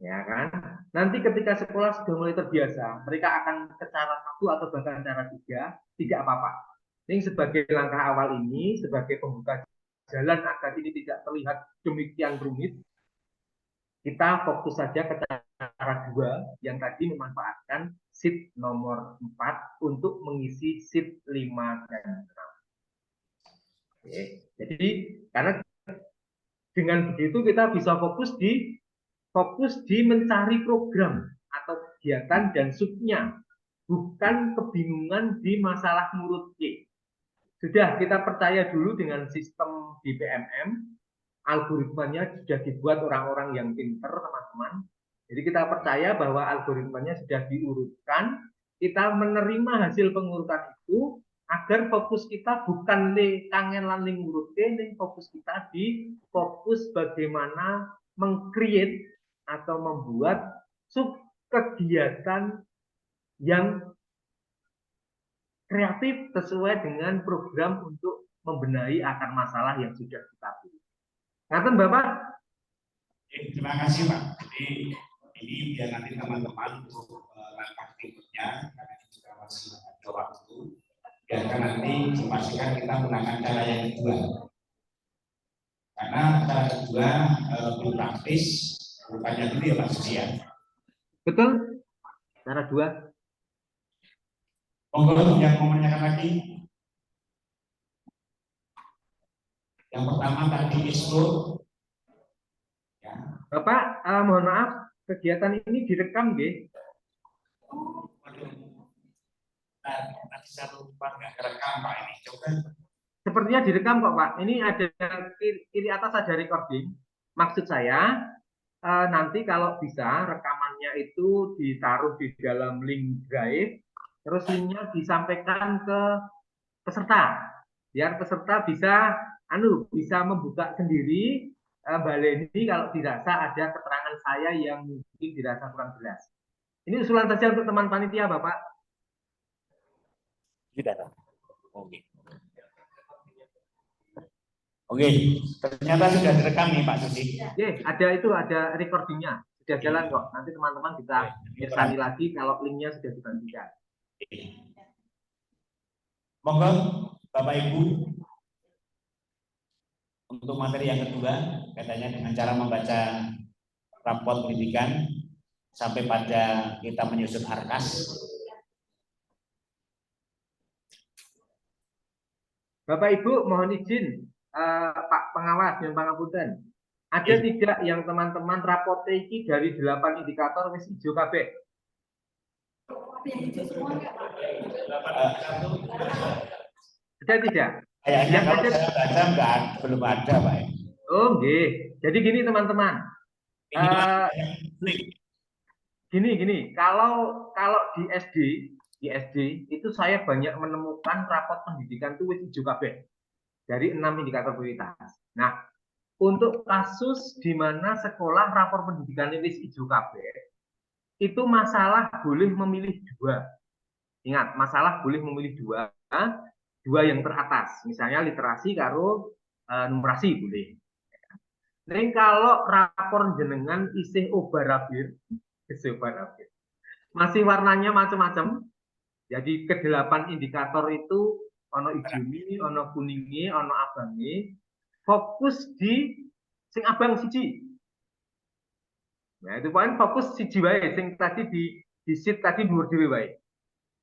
Ya kan? Nanti ketika sekolah sudah mulai terbiasa, mereka akan ke cara 1 atau bahkan cara 3, tidak apa-apa. Ini sebagai langkah awal ini, sebagai pembuka jalan agar ini tidak terlihat demikian rumit, kita fokus saja ke cara 2 yang tadi memanfaatkan sheet nomor 4 untuk mengisi sheet 5 dan 6. Oke. Jadi karena dengan begitu kita bisa fokus di mencari program atau kegiatan dan subnya, bukan kebingungan di masalah ngurut K. Sudah kita percaya dulu dengan sistem di PMM, algoritmanya sudah dibuat orang-orang yang pinter, teman-teman. Jadi kita percaya bahwa algoritmanya sudah diurutkan, kita menerima hasil pengurutan itu agar fokus kita bukan kangen landing urut fokus kita di fokus bagaimana meng-create atau membuat sub kegiatan yang kreatif sesuai dengan program untuk membenahi akar masalah yang sudah kita pilih. Ngaten Bapak? Terima kasih Pak. Jadi ini biar nanti teman-teman untuk langkah berikutnya, karena ini juga masih ada waktu, biarkan nanti dipastikan kita menggunakan cara yang kedua. Karena cara kedua lebih praktis, bukannya dulu ya Pak Susi ya. Betul. Cara 2. Monggo yang mau menanyakan lagi. Yang pertama tadi ISO. Ya. Bapak, mohon maaf, kegiatan ini direkam, nggih? Nah, tadi saya lupa nggak kerekam Pak ini. Coba. Sepertinya direkam kok Pak. Ini ada kiri atas ada recording. Maksud saya nanti kalau bisa rekamannya itu ditaruh di dalam link drive, terus linknya disampaikan ke peserta, biar peserta bisa membuka sendiri. Mbak Leni kalau dirasa ada keterangan saya yang mungkin dirasa kurang jelas. Ini usulan saja untuk teman panitia, Bapak. Tidak. Oke. Oke, ternyata sudah direkam nih Pak Susi. Ada recordingnya, sudah jalan kok. Nanti teman-teman bisa sekali lagi kalau linknya sudah dibagikan. Monggo Bapak Ibu untuk materi yang kedua, katanya dengan cara membaca raport pendidikan sampai pada kita menyusun arkas. Bapak Ibu mohon izin, Pak Pengawas dan Pangapunten. Ada tidak yang teman-teman raport iki dari 8 indikator wis hijau kabeh? Ada tidak? Kayaknya kalau saya baca belum ada, Pak. Oh, nggih. Jadi gini teman-teman. Gini. Kalau di SD itu saya banyak menemukan raport pendidikan itu wis hijau kabeh dari 6 indikator prioritas. Nah, untuk kasus di mana sekolah rapor pendidikan wis hijau kabeh, itu masalah boleh memilih 2. Ingat, masalah boleh memilih 2 yang teratas. Misalnya literasi karo numerasi boleh. Nah, kalau rapor jenengan isih obarabir, masih warnanya macam-macam. Jadi ke-8 indikator itu ono hijau, ono kuningi, ono abangi. Fokus di sing abang siji. Nah, itu poin fokus siji wae sing tadi di sheet tadi dhuwur dhewe wae.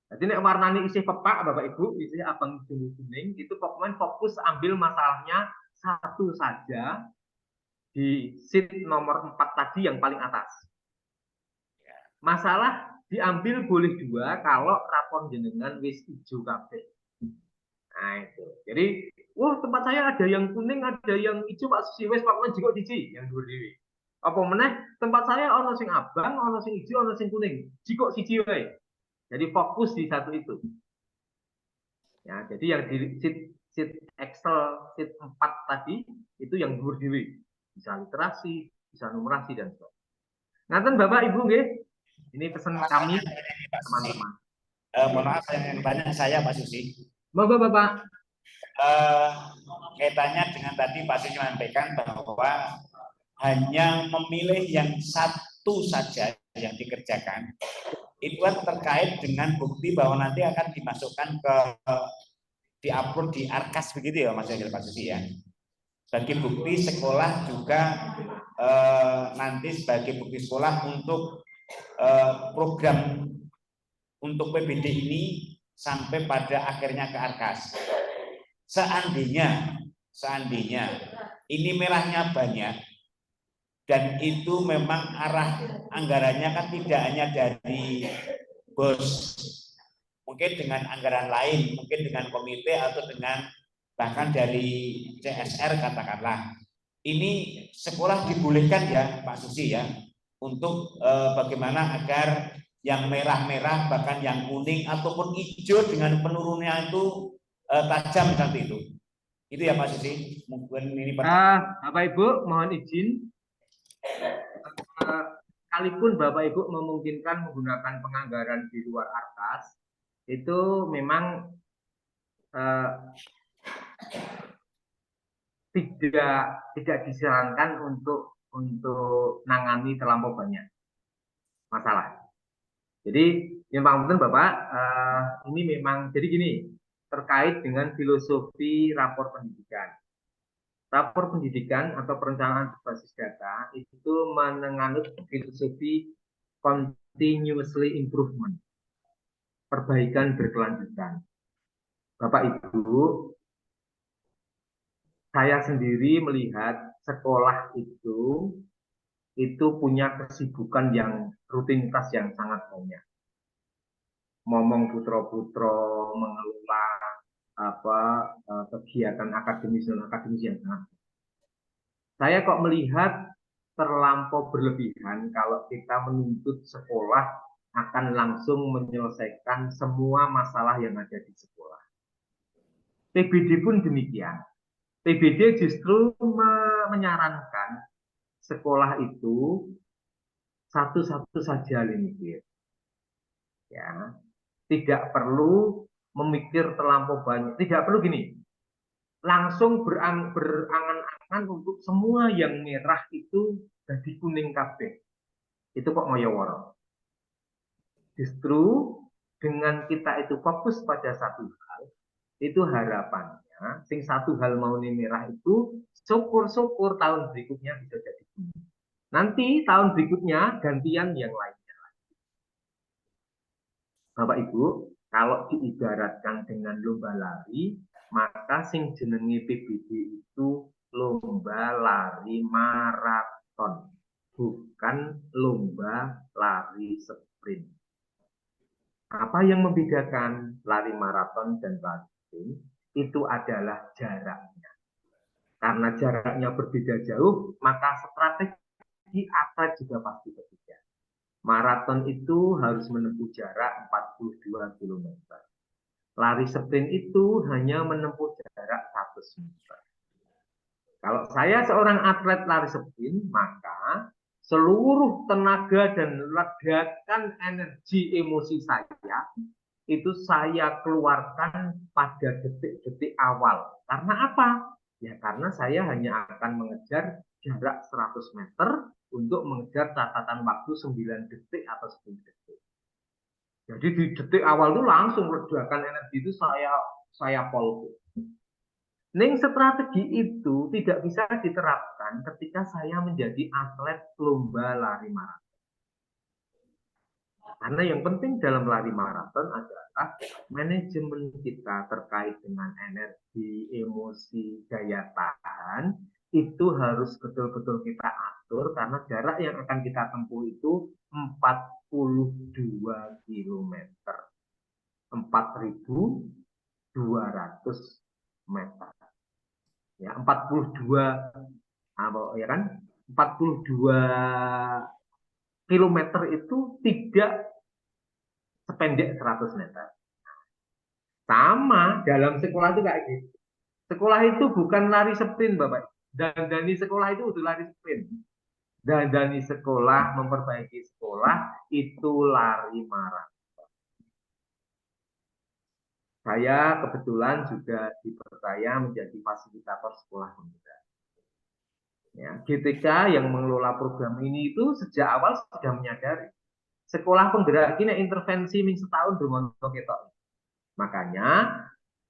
Jadi nek warnane isih pepak Bapak Ibu, isih abang hijau kuning, itu pokoknya fokus ambil masalahnya satu saja di sheet nomor 4 tadi yang paling atas. Masalah diambil boleh 2 kalau rapor jenengan wis hijau kabeh. Nah itu. Jadi, tempat saya ada yang kuning, ada yang hijau, Pak Susi, wis pokoknya jiko siji yang dhuwur dhewe. Apa meneh tempat saya ono sing abang, ono sing hijau, ono sing kuning. Jiko siji wae. Jadi fokus di satu itu. Ya, jadi yang di sheet Excel sheet 4 tadi itu yang dhuwur dhewe. Bisa literasi, bisa numerasi dan sebagainya. Ngaten Bapak Ibu nggih. Ini pesan kami teman-teman. Mohon maaf yang banyak saya Pak Susi. Monggo Bapak. Kaitannya dengan tadi Pak Susi menyampaikan bahwa hanya memilih yang satu saja yang dikerjakan. Itu kan terkait dengan bukti bahwa nanti akan dimasukkan ke diupload di arkas begitu ya Mas Angel Pak Susi ya. Sebagai bukti sekolah juga nanti sebagai bukti sekolah untuk program untuk PBD ini sampai pada akhirnya ke arkas. Seandainya ini merahnya banyak dan itu memang arah anggarannya kan tidak hanya dari BOS, mungkin dengan anggaran lain, mungkin dengan komite atau dengan bahkan dari CSR katakanlah. Ini sekolah dibolehkan ya Pak Susi ya untuk bagaimana agar yang merah-merah bahkan yang kuning ataupun hijau dengan penurunnya itu tajam seperti itu. Itu ya Pak Susi. Mungkin ini Bapak Ibu mohon izin. Sekalipun Bapak Ibu memungkinkan menggunakan penganggaran di luar arkas, itu memang tidak disarankan untuk nangani terlampau banyak masalah. Jadi yang paling penting Bapak, ini memang jadi gini, terkait dengan filosofi rapor pendidikan. Rapor pendidikan atau perencanaan berbasis data itu menganut filosofi continuously improvement, perbaikan berkelanjutan. Bapak Ibu, saya sendiri melihat sekolah itu punya kesibukan yang rutinitas yang sangat banyak. Momong putro-putro mengelola kegiatan akademis dan akademis yang sangat. Saya kok melihat terlampau berlebihan kalau kita menuntut sekolah akan langsung menyelesaikan semua masalah yang ada di sekolah. PBD pun demikian. PBD justru menyarankan sekolah itu satu-satu saja limit. Ya, tidak perlu memikir terlampau banyak. Tidak perlu gini, langsung berangan-angan untuk semua yang merah itu jadi kuning kabeh. Itu kok ngoyo-woro. Justru dengan kita itu fokus pada satu hal, itu harapannya Nah, sing satu hal mau merah itu syukur-syukur tahun berikutnya bisa jadi kuning. Nanti tahun berikutnya gantian yang lainnya. Bapak Ibu, kalau diibaratkan dengan lomba lari, maka sing jenenge PBB itu lomba lari maraton, bukan lomba lari sprint. Apa yang membedakan lari maraton dan lari sprint? Itu adalah jaraknya. Karena jaraknya berbeda jauh, maka strategi atlet juga pasti berbeda. Maraton itu harus menempuh jarak 42 km. Lari sprint itu hanya menempuh jarak 100 meter. Kalau saya seorang atlet lari sprint, maka seluruh tenaga dan ledakan energi emosi saya itu saya keluarkan pada detik-detik awal. Karena apa? Ya karena saya hanya akan mengejar jarak 100 meter untuk mengejar catatan waktu 9 detik atau 10 detik. Jadi di detik awal itu langsung ledakan energi itu saya polku. Ning strategi itu tidak bisa diterapkan ketika saya menjadi atlet lomba lari maraton. Karena yang penting dalam lari maraton adalah manajemen kita terkait dengan energi, emosi, daya tahan, itu harus betul-betul kita atur karena jarak yang akan kita tempuh itu 42 km. 4.200 meter. Ya, 42 ya kan? 42 kilometer itu tidak sependek 100 meter. Sama dalam sekolah itu kayak gitu. Sekolah itu bukan lari sprint, Bapak. Dandani sekolah itu udah lari sprint. Dandani sekolah, memperbaiki sekolah itu lari maraton. Saya kebetulan juga dipercaya menjadi fasilitator sekolah pemuda. Ya, GTK yang mengelola program ini itu sejak awal sudah menyadari sekolah penggerak ini intervensi min setahun dengan ketok. Makanya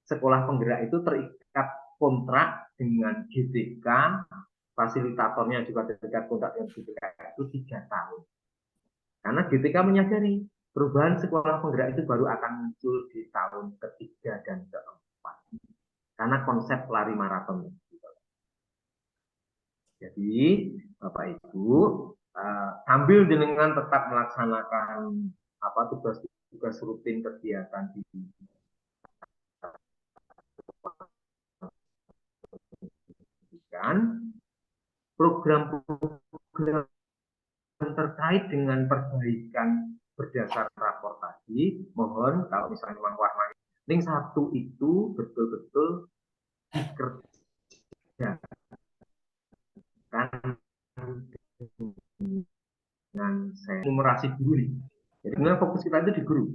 sekolah penggerak itu terikat kontrak dengan GTK, fasilitatornya juga terikat kontrak dengan GTK itu 3 tahun. Karena GTK menyadari perubahan sekolah penggerak itu baru akan muncul di tahun ketiga dan keempat. Karena konsep lari maraton. Jadi Bapak Ibu, sambil dengan tetap melaksanakan tugas-tugas rutin kegiatan di program-program terkait dengan perbaikan berdasar rapor tadi, mohon kalau misalnya warnanya link 1 itu betul-betul dikerjakan dengan saya numerasi guru nih. Jadi sebenarnya fokus kita itu di guru.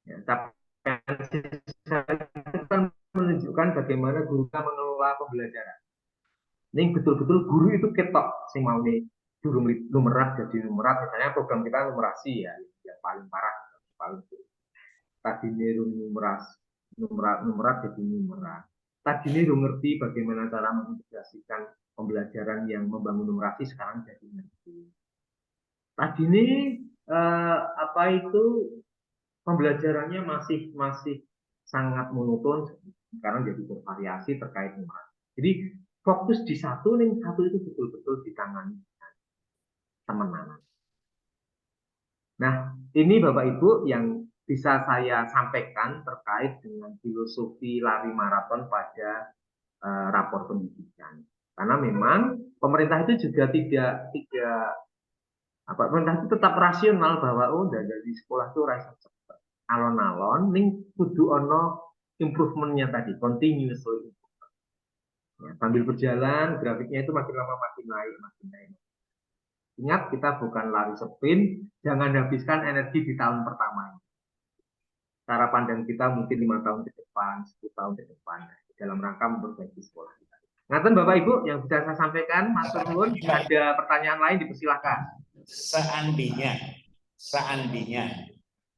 Ya, tapi itu kan menunjukkan bagaimana guru kita mengelola pembelajaran. Ini betul-betul guru itu ketok sing mau nih durung numerat jadi numerat. Misalnya program kita numerasi ya, yang paling parah, paling tadi ini numerat jadi numerat. Tadi ini ngerti bagaimana cara mengintegrasikan pembelajaran yang membangun numerasi, sekarang jadi ngerti. Tadi ini pembelajarannya masih sangat monoton, sekarang jadi bervariasi terkait numerasi. Jadi fokus di satu itu betul-betul ditangani teman-teman. Nah, ini Bapak Ibu yang bisa saya sampaikan terkait dengan filosofi lari maraton pada rapor pendidikan. Karena memang pemerintah itu juga pemerintah itu tetap rasional bahwa dari sekolah itu rasa cepat. Alon-alon ning kudu ono improvementnya tadi, continuously improvement. Ya, sambil berjalan grafiknya itu makin lama makin naik. Ingat, kita bukan lari sprint, jangan habiskan energi di tahun pertama. Cara pandang kita mungkin 5 tahun ke depan, 10 tahun ke depan, dalam rangka memperbaiki sekolah kita. Ngaten Bapak Ibu yang bisa saya sampaikan, Mas Nurul, ada pertanyaan lain dipersilakan. Seandainya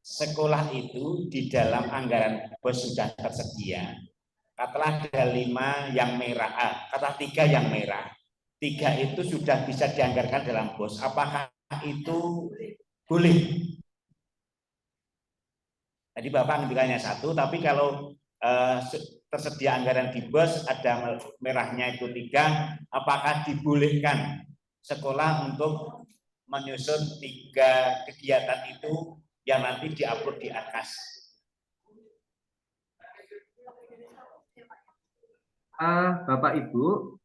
sekolah itu di dalam anggaran bos sudah tersedia, katakanlah ada 5 yang merah, kata 3 yang merah. 3 itu sudah bisa dianggarkan dalam BOS. Apakah itu boleh? Jadi Bapak ngendikannya 1, tapi kalau tersedia anggaran di BOS ada merahnya itu 3, apakah dibolehkan sekolah untuk menyusun 3 kegiatan itu yang nanti diupload di Arkas? Bapak Ibu,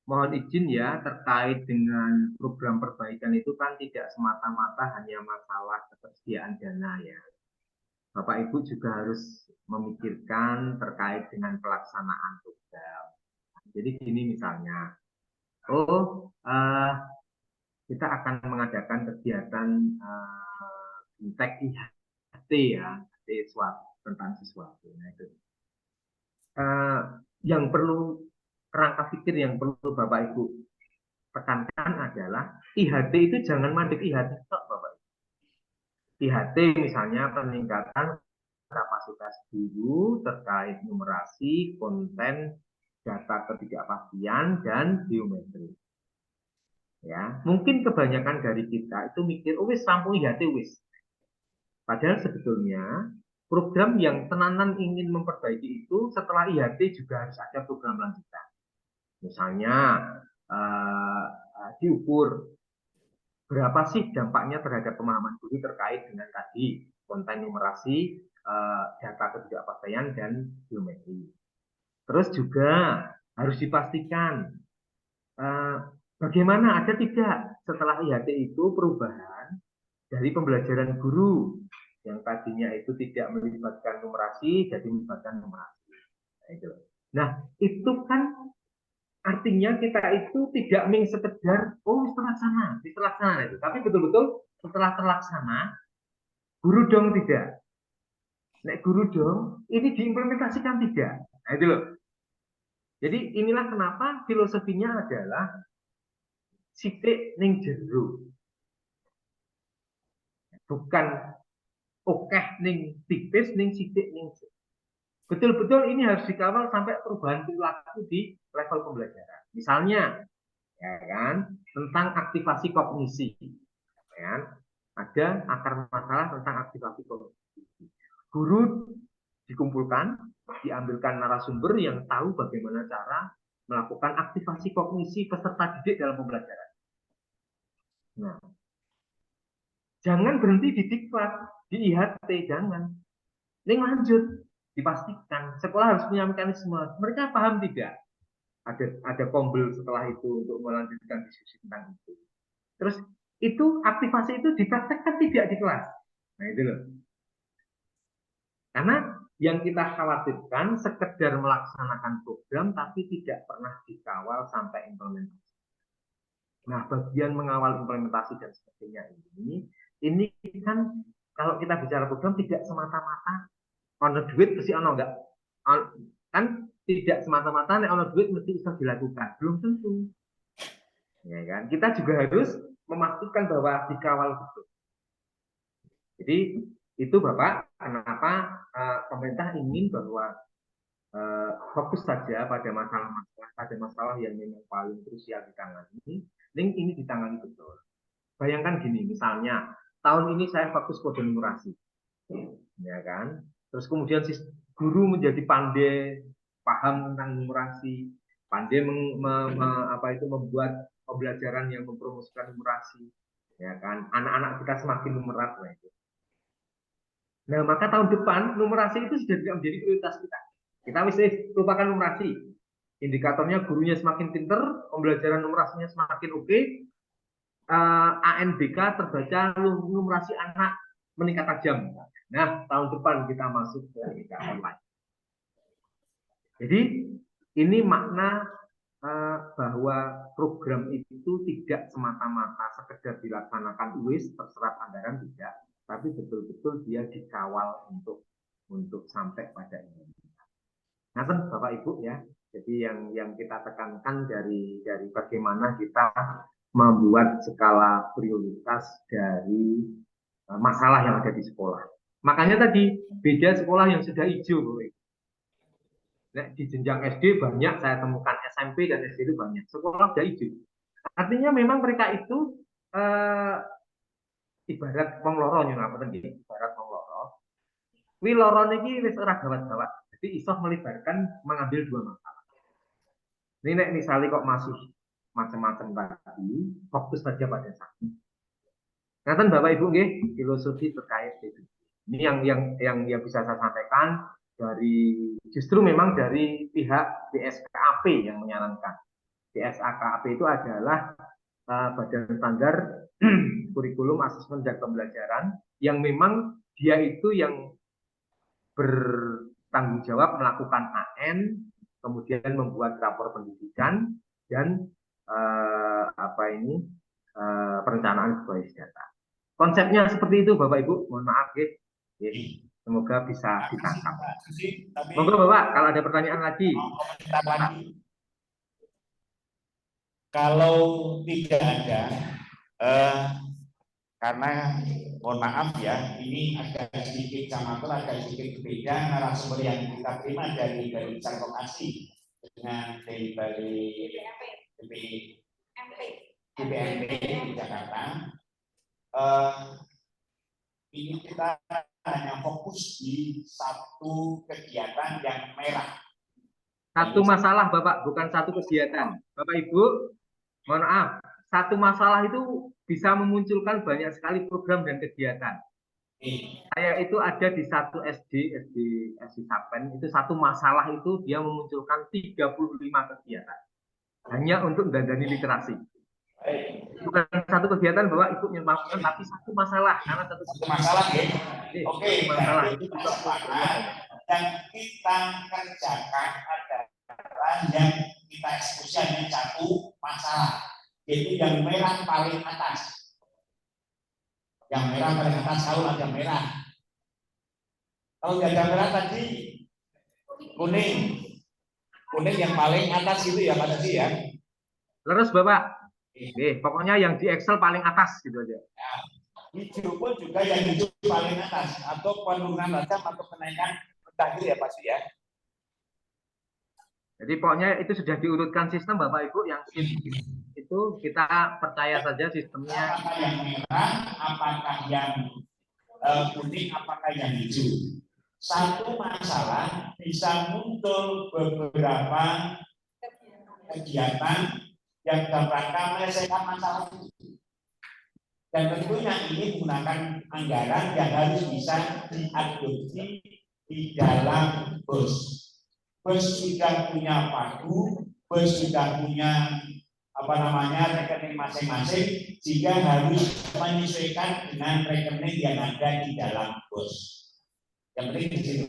mohon izin ya, terkait dengan program perbaikan itu kan tidak semata-mata hanya masalah ketersediaan dana ya. Bapak Ibu juga harus memikirkan terkait dengan pelaksanaan program. Jadi gini misalnya, kita akan mengadakan kegiatan Intek IHT ya, tentang sesuatu. Nah, itu. Yang perlu kerangka pikir yang perlu Bapak Ibu tekankan adalah IHT itu jangan mandek IHT Bapak Ibu. IHT misalnya peningkatan kapasitas guru terkait numerasi, konten, data ketidakpastian, dan biometri. Ya, mungkin kebanyakan dari kita itu mikir, wis rampung IHT wis. Padahal sebetulnya program yang tenanan ingin memperbaiki itu setelah IHT juga harus ada program lanjutan. Misalnya diukur berapa sih dampaknya terhadap pemahaman guru terkait dengan tadi konten numerasi, data ketidakpastian, dan biometri. Terus juga harus dipastikan bagaimana ada tidak setelah IHT itu perubahan dari pembelajaran guru yang tadinya itu tidak melibatkan numerasi jadi melibatkan numerasi. Nah, itu kan artinya kita itu tidak sekedar terlaksana itu, tapi betul-betul setelah terlaksana guru dong tidak. Nek guru dong, ini diimplementasikan tidak. Nah, itu loh. Jadi inilah kenapa filosofinya adalah sithik ning jero. Bukan okeh ning tipis ning sithik ning jero. Betul-betul ini harus dikawal sampai perubahan perilaku di level pembelajaran. Misalnya, ya kan, tentang aktivasi kognisi, ya kan? Ada akar masalah tentang aktivasi kognisi. Guru dikumpulkan, diambilkan narasumber yang tahu bagaimana cara melakukan aktivasi kognisi peserta didik dalam pembelajaran. Nah, jangan berhenti di diklat, di IHT, jangan. Ini lanjut, dipastikan sekolah harus punya mekanisme. Mereka paham tidak? Ada kombel setelah itu untuk melanjutkan diskusi tentang itu. Terus itu aktivasi itu dipraktekkan tidak di kelas. Nah itu loh. Karena yang kita khawatirkan sekedar melaksanakan program tapi tidak pernah dikawal sampai implementasi. Nah, bagian mengawal implementasi dan sebagainya ini kan kalau kita bicara program tidak semata-mata ono duit mesti ono enggak. Kan tidak semata-mata nek ono duit mesti bisa dilakukan. Belum tentu. Ya kan? Kita juga harus memastikan bahwa dikawal betul. Jadi itu Bapak, kenapa pemerintah ingin bahwa fokus saja pada masalah yang memang paling krusial ditangani, ini ditangani betul. Bayangkan gini, misalnya tahun ini saya fokus kode numerasi, ya kan? Terus kemudian si guru menjadi pandai, paham tentang numerasi, pandai membuat pembelajaran yang mempromosikan numerasi, ya kan? Anak-anak kita semakin numerat, nah itu. Nah, maka tahun depan numerasi itu sudah tidak menjadi prioritas kita. Kita mesti lupakan numerasi. Indikatornya gurunya semakin pinter, pembelajaran numerasinya semakin oke, ANBK terbaca numerasi anak meningkat tajam. Nah, tahun depan kita masuk ke online. Jadi ini makna bahwa program itu tidak semata-mata sekedar dilaksanakan terserap anggaran tidak, tapi betul-betul dia dikawal untuk sampai pada ini. Nah, Bapak Ibu ya. Jadi yang kita tekankan dari bagaimana kita membuat skala prioritas dari masalah yang ada di sekolah. Makanya tadi beda sekolah yang sudah hijau. Nah, di jenjang SD banyak saya temukan, SMP dan SD itu banyak. Sekolah sudah hijau. Artinya memang mereka itu ibarat wong loro nyun ngapunten nggih, ibarat wong loro. Kuwi loro niki wis ora gawat-gawat. Jadi iso melibatkan mengambil dua masalah. Ini nek misalnya kok masih macam-macam tadi, fokus saja pada satu. Ngaten Bapak Ibu nggih, filosofi terkait itu. Ini yang bisa saya sampaikan dari justru memang dari pihak BSKAP yang menyarankan. BSKAP itu adalah Badan Standar Kurikulum Asesmen dan Pembelajaran yang memang dia itu yang bertanggung jawab melakukan AN, kemudian membuat rapor pendidikan dan perencanaan sebuah data. Konsepnya seperti itu Bapak Ibu, mohon maaf ya. Semoga bisa ditangkap. Monggo Bapak, kalau ada pertanyaan lagi. Kalau tidak ada, karena mohon maaf ya, ini agak sedikit agak sedikit berbeda narasumber yang kita terima dari advokasi dengan dari BPMP di Jakarta. Ini kita hanya fokus di satu kegiatan yang merah. Satu masalah Bapak, bukan satu kegiatan. Bapak Ibu, mohon maaf, satu masalah itu bisa memunculkan banyak sekali program dan kegiatan. Saya itu ada di satu SD Sapen, itu satu masalah itu dia memunculkan 35 kegiatan. Hanya untuk dandani literasi. Bukan satu kegiatan bahwa ikut menyebabkan, tapi satu masalah. Karena satu masalah ya. Oke, masalah itu juga dan kita kerjakan adalah yang kita eksekusi hanya satu masalah, yaitu yang merah paling atas. Yang merah paling atas, kalau ada merah. Kalau nggak ada merah tadi kuning. Kuning yang paling atas itu ya Pak Tadi ya. Terus Bapak. Pokoknya yang di Excel paling atas gitu aja. Ya, hijau pun juga yang hijau paling atas atau penurunan tajam atau kenaikan terakhir ya pasti ya. Jadi pokoknya itu sudah diurutkan sistem Bapak Ibu yang itu kita percaya saja sistemnya. Apakah yang merah, apakah yang kuning, apakah yang hijau. Satu masalah bisa muncul beberapa kegiatan yang dalam rangka menyelesaikan masalah itu. Dan tentunya ini menggunakan anggaran yang harus bisa diadopsi di dalam BOS. BOS sudah punya pagu, BOS sudah punya rekening masing-masing, sehingga harus menyesuaikan dengan rekening yang ada di dalam BOS. Yang penting di situ.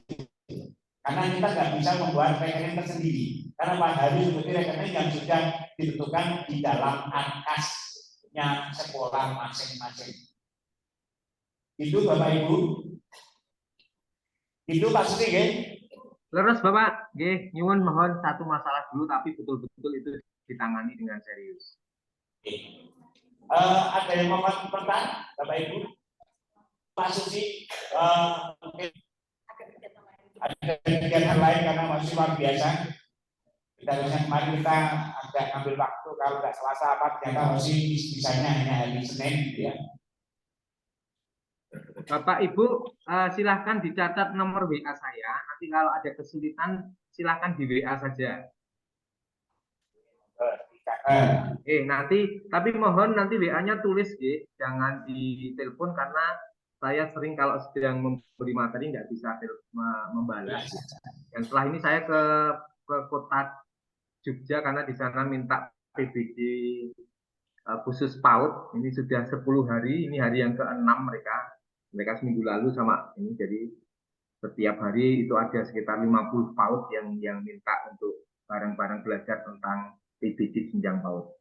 Karena kita nggak bisa membuat rekening tersendiri. Karena Pak harus memiliki rekening yang sudah ditentukan di dalam ankasnya sekolah masing-masing. Itu Bapak Ibu. Itu Pak Suti ya. Terus Bapak, nyuwun mohon satu masalah dulu tapi betul-betul itu ditangani dengan serius. Ada yang mau pertanyaan Bapak Ibu? Pak Susi, mungkin ada kegiatan lain karena masih luar biasa. Kita harusnya kemarin kita agak ngambil waktu kalau nggak Selasa apa ternyata masih bisanya hanya hari Senin gitu ya. Bapak Ibu silahkan dicatat nomor WA saya. Nanti kalau ada kesulitan silahkan di WA saja. Nanti tapi mohon nanti WA-nya tulis jangan di telepon karena saya sering kalau sedang memberi materi nggak bisa membalas. Dan setelah ini saya ke kota Jogja karena di sana minta PBD khusus PAUD. Ini sudah 10 hari, ini hari yang ke-6 mereka seminggu lalu sama ini. Jadi setiap hari itu ada sekitar 50 PAUD yang minta untuk barang-barang belajar tentang PBD jenjang PAUD.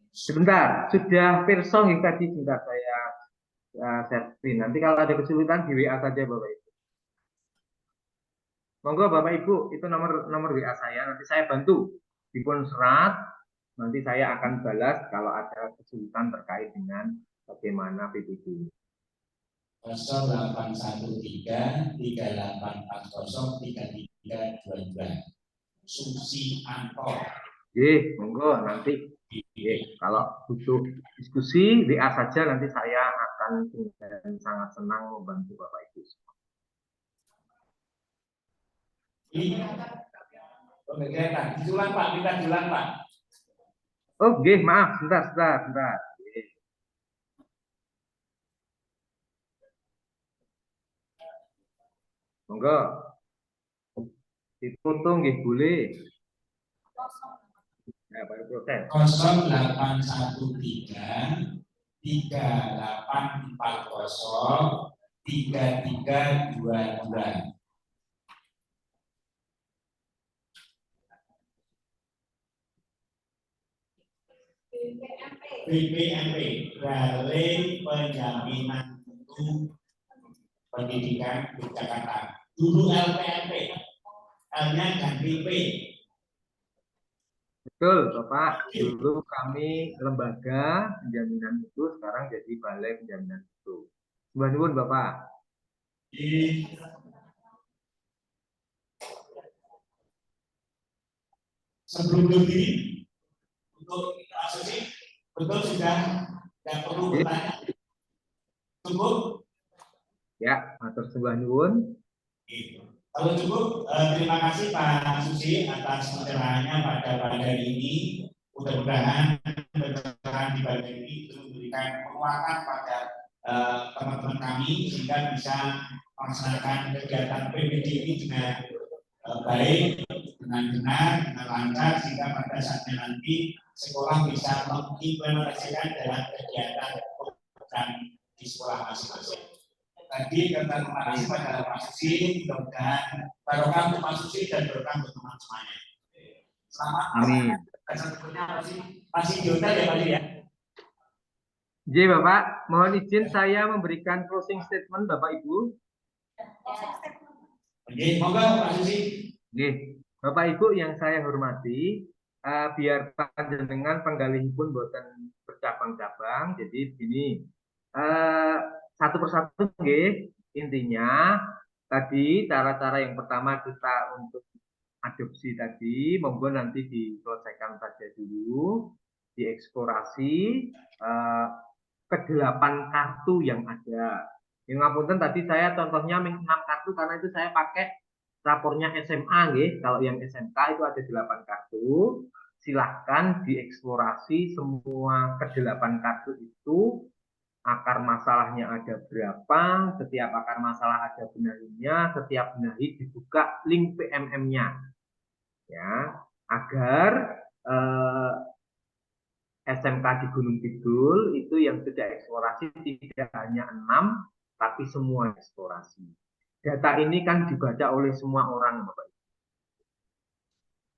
Sebentar, sudah perso tadi sebentar saya share screen. Nanti kalau ada kesulitan di WA saja Bapak Ibu. Monggo Bapak Ibu, itu nomor WA saya. Nanti saya bantu dipun serat. Nanti saya akan balas kalau ada kesulitan terkait dengan bagaimana PBD. 0813 3840 3322. Susi Anto. Monggo nanti. Kalau butuh diskusi WA saja, nanti saya akan dengan sangat senang membantu Bapak Ibu. Diulang Pak, minta diulang Pak. Oh, maaf, sebentar. Monggo. Ditutup boleh. Ya, baru proses. 0813 3840 3322. BPMP, Balai Penjaminan Mutu Pendidikan Yogyakarta. Dulu LPMP, L-nya ganti P. Betul, Bapak. Dulu kami lembaga penjaminan mutu, sekarang jadi Balai Penjaminan Mutu. Sembah nuwun, Bapak. Sebelum berdiri, untuk asosiasi, betul sudah tidak perlu bertanya. Cukup? Ya, matur sembah nuwun. Kalau cukup, terima kasih Pak Susi atas pencerahannya pada bagian ini. Mudah-mudahan pencerahan di bagian ini itu memberikan penguatan pada teman-teman kami sehingga bisa melaksanakan kegiatan PPD ini dengan baik, dengan benar, dengan lancar, sehingga pada saatnya nanti sekolah bisa mengimplementasikan dalam kegiatan program di sekolah masing-masing. Tadi tentang terima kasih pada Pak Susi, mudah-mudahan barokah untuk Pak Susi dan barokah untuk teman semuanya. Selamat. Amin. Masih di hotel ya Pak ya? Jadi Bapak, mohon izin saya memberikan closing statement Bapak Ibu. Oke, moga Pak Susi. Oke, Bapak Ibu yang saya hormati, biar panjenengan penggalihipun boten bercabang-cabang. Jadi begini, satu persatu intinya tadi cara-cara yang pertama kita untuk adopsi tadi, monggo nanti diselesaikan saja dulu, dieksplorasi ke-8 kartu yang ada. Yang ngapunten tadi saya contohnya 6 kartu karena itu saya pakai rapornya SMA Kalau yang SMK itu ada 8 kartu. Silahkan dieksplorasi semua ke-8 kartu itu. Akar masalahnya ada berapa, setiap akar masalah ada benahinya, setiap benahi dibuka link PMM-nya. Ya, agar SMK di Gunung Kidul itu yang sudah eksplorasi tidak hanya 6, tapi semua eksplorasi. Data ini kan dibaca oleh semua orang, Bapak.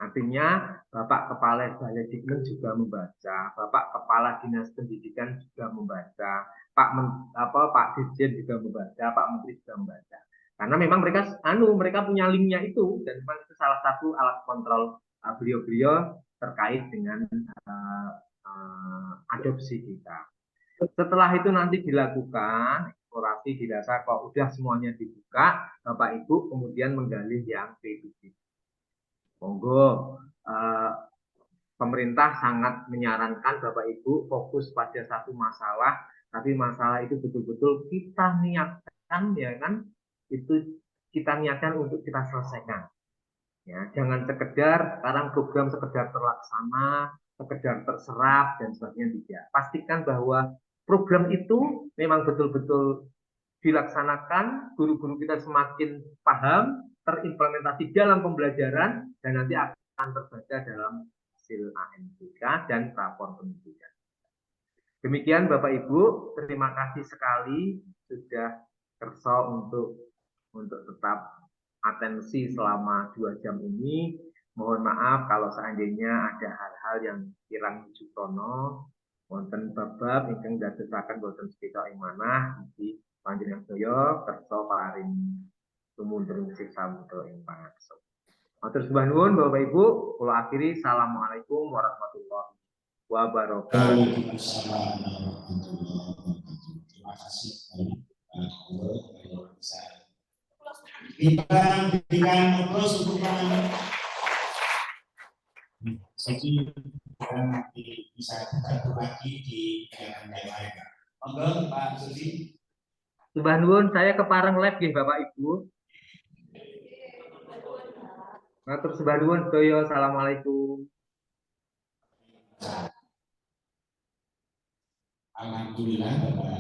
Artinya Bapak Kepala Balai Dikmen juga membaca, Bapak Kepala Dinas Pendidikan juga membaca, Pak Dirjen juga membaca, Pak Menteri juga membaca. Karena memang mereka punya linknya itu, dan memang itu salah satu alat kontrol beliau-beliau terkait dengan adopsi kita. Setelah itu nanti dilakukan eksplorasi, dirasa kok udah semuanya dibuka, Bapak Ibu kemudian menggali yang PPD. Monggo, pemerintah sangat menyarankan Bapak Ibu fokus pada satu masalah, tapi masalah itu betul-betul kita niatkan, ya kan? Itu kita niatkan untuk kita selesaikan. Ya, jangan sekedar sekarang program sekedar terlaksana, sekedar terserap dan sebagainya, tidak. Pastikan bahwa program itu memang betul-betul dilaksanakan, guru-guru kita semakin paham, terimplementasi dalam pembelajaran, dan nanti akan terbaca dalam hasil ANBK dan rapor pendidikan. Demikian Bapak Ibu, terima kasih sekali sudah kerso untuk tetap atensi selama 2 jam ini. Mohon maaf kalau seandainya ada hal-hal yang kirang jutono, wonten bab-bab ingkang dadosaken boten sekitar ing manah iki panjenengan sedaya kersa paring tumunten siksa muda ing pangaksa. Matur sembah nuwun Bapak Ibu, kula akhiri assalamualaikum warahmatullahi wabarakatuh. Waalaikumsalam warahmatullahi wabarakatuh. Terima kasih. Kita berikan aplaus untuk Pak Suci dan nanti bisa bergabung lagi di kegiatan yang lain. Monggo Pak Suci. Sembah nuwun, saya ke Pareng Lab nggih Bapak Ibu. Matur sembah nuwun sedaya. Assalamualaikum. Alhamdulillah Bapak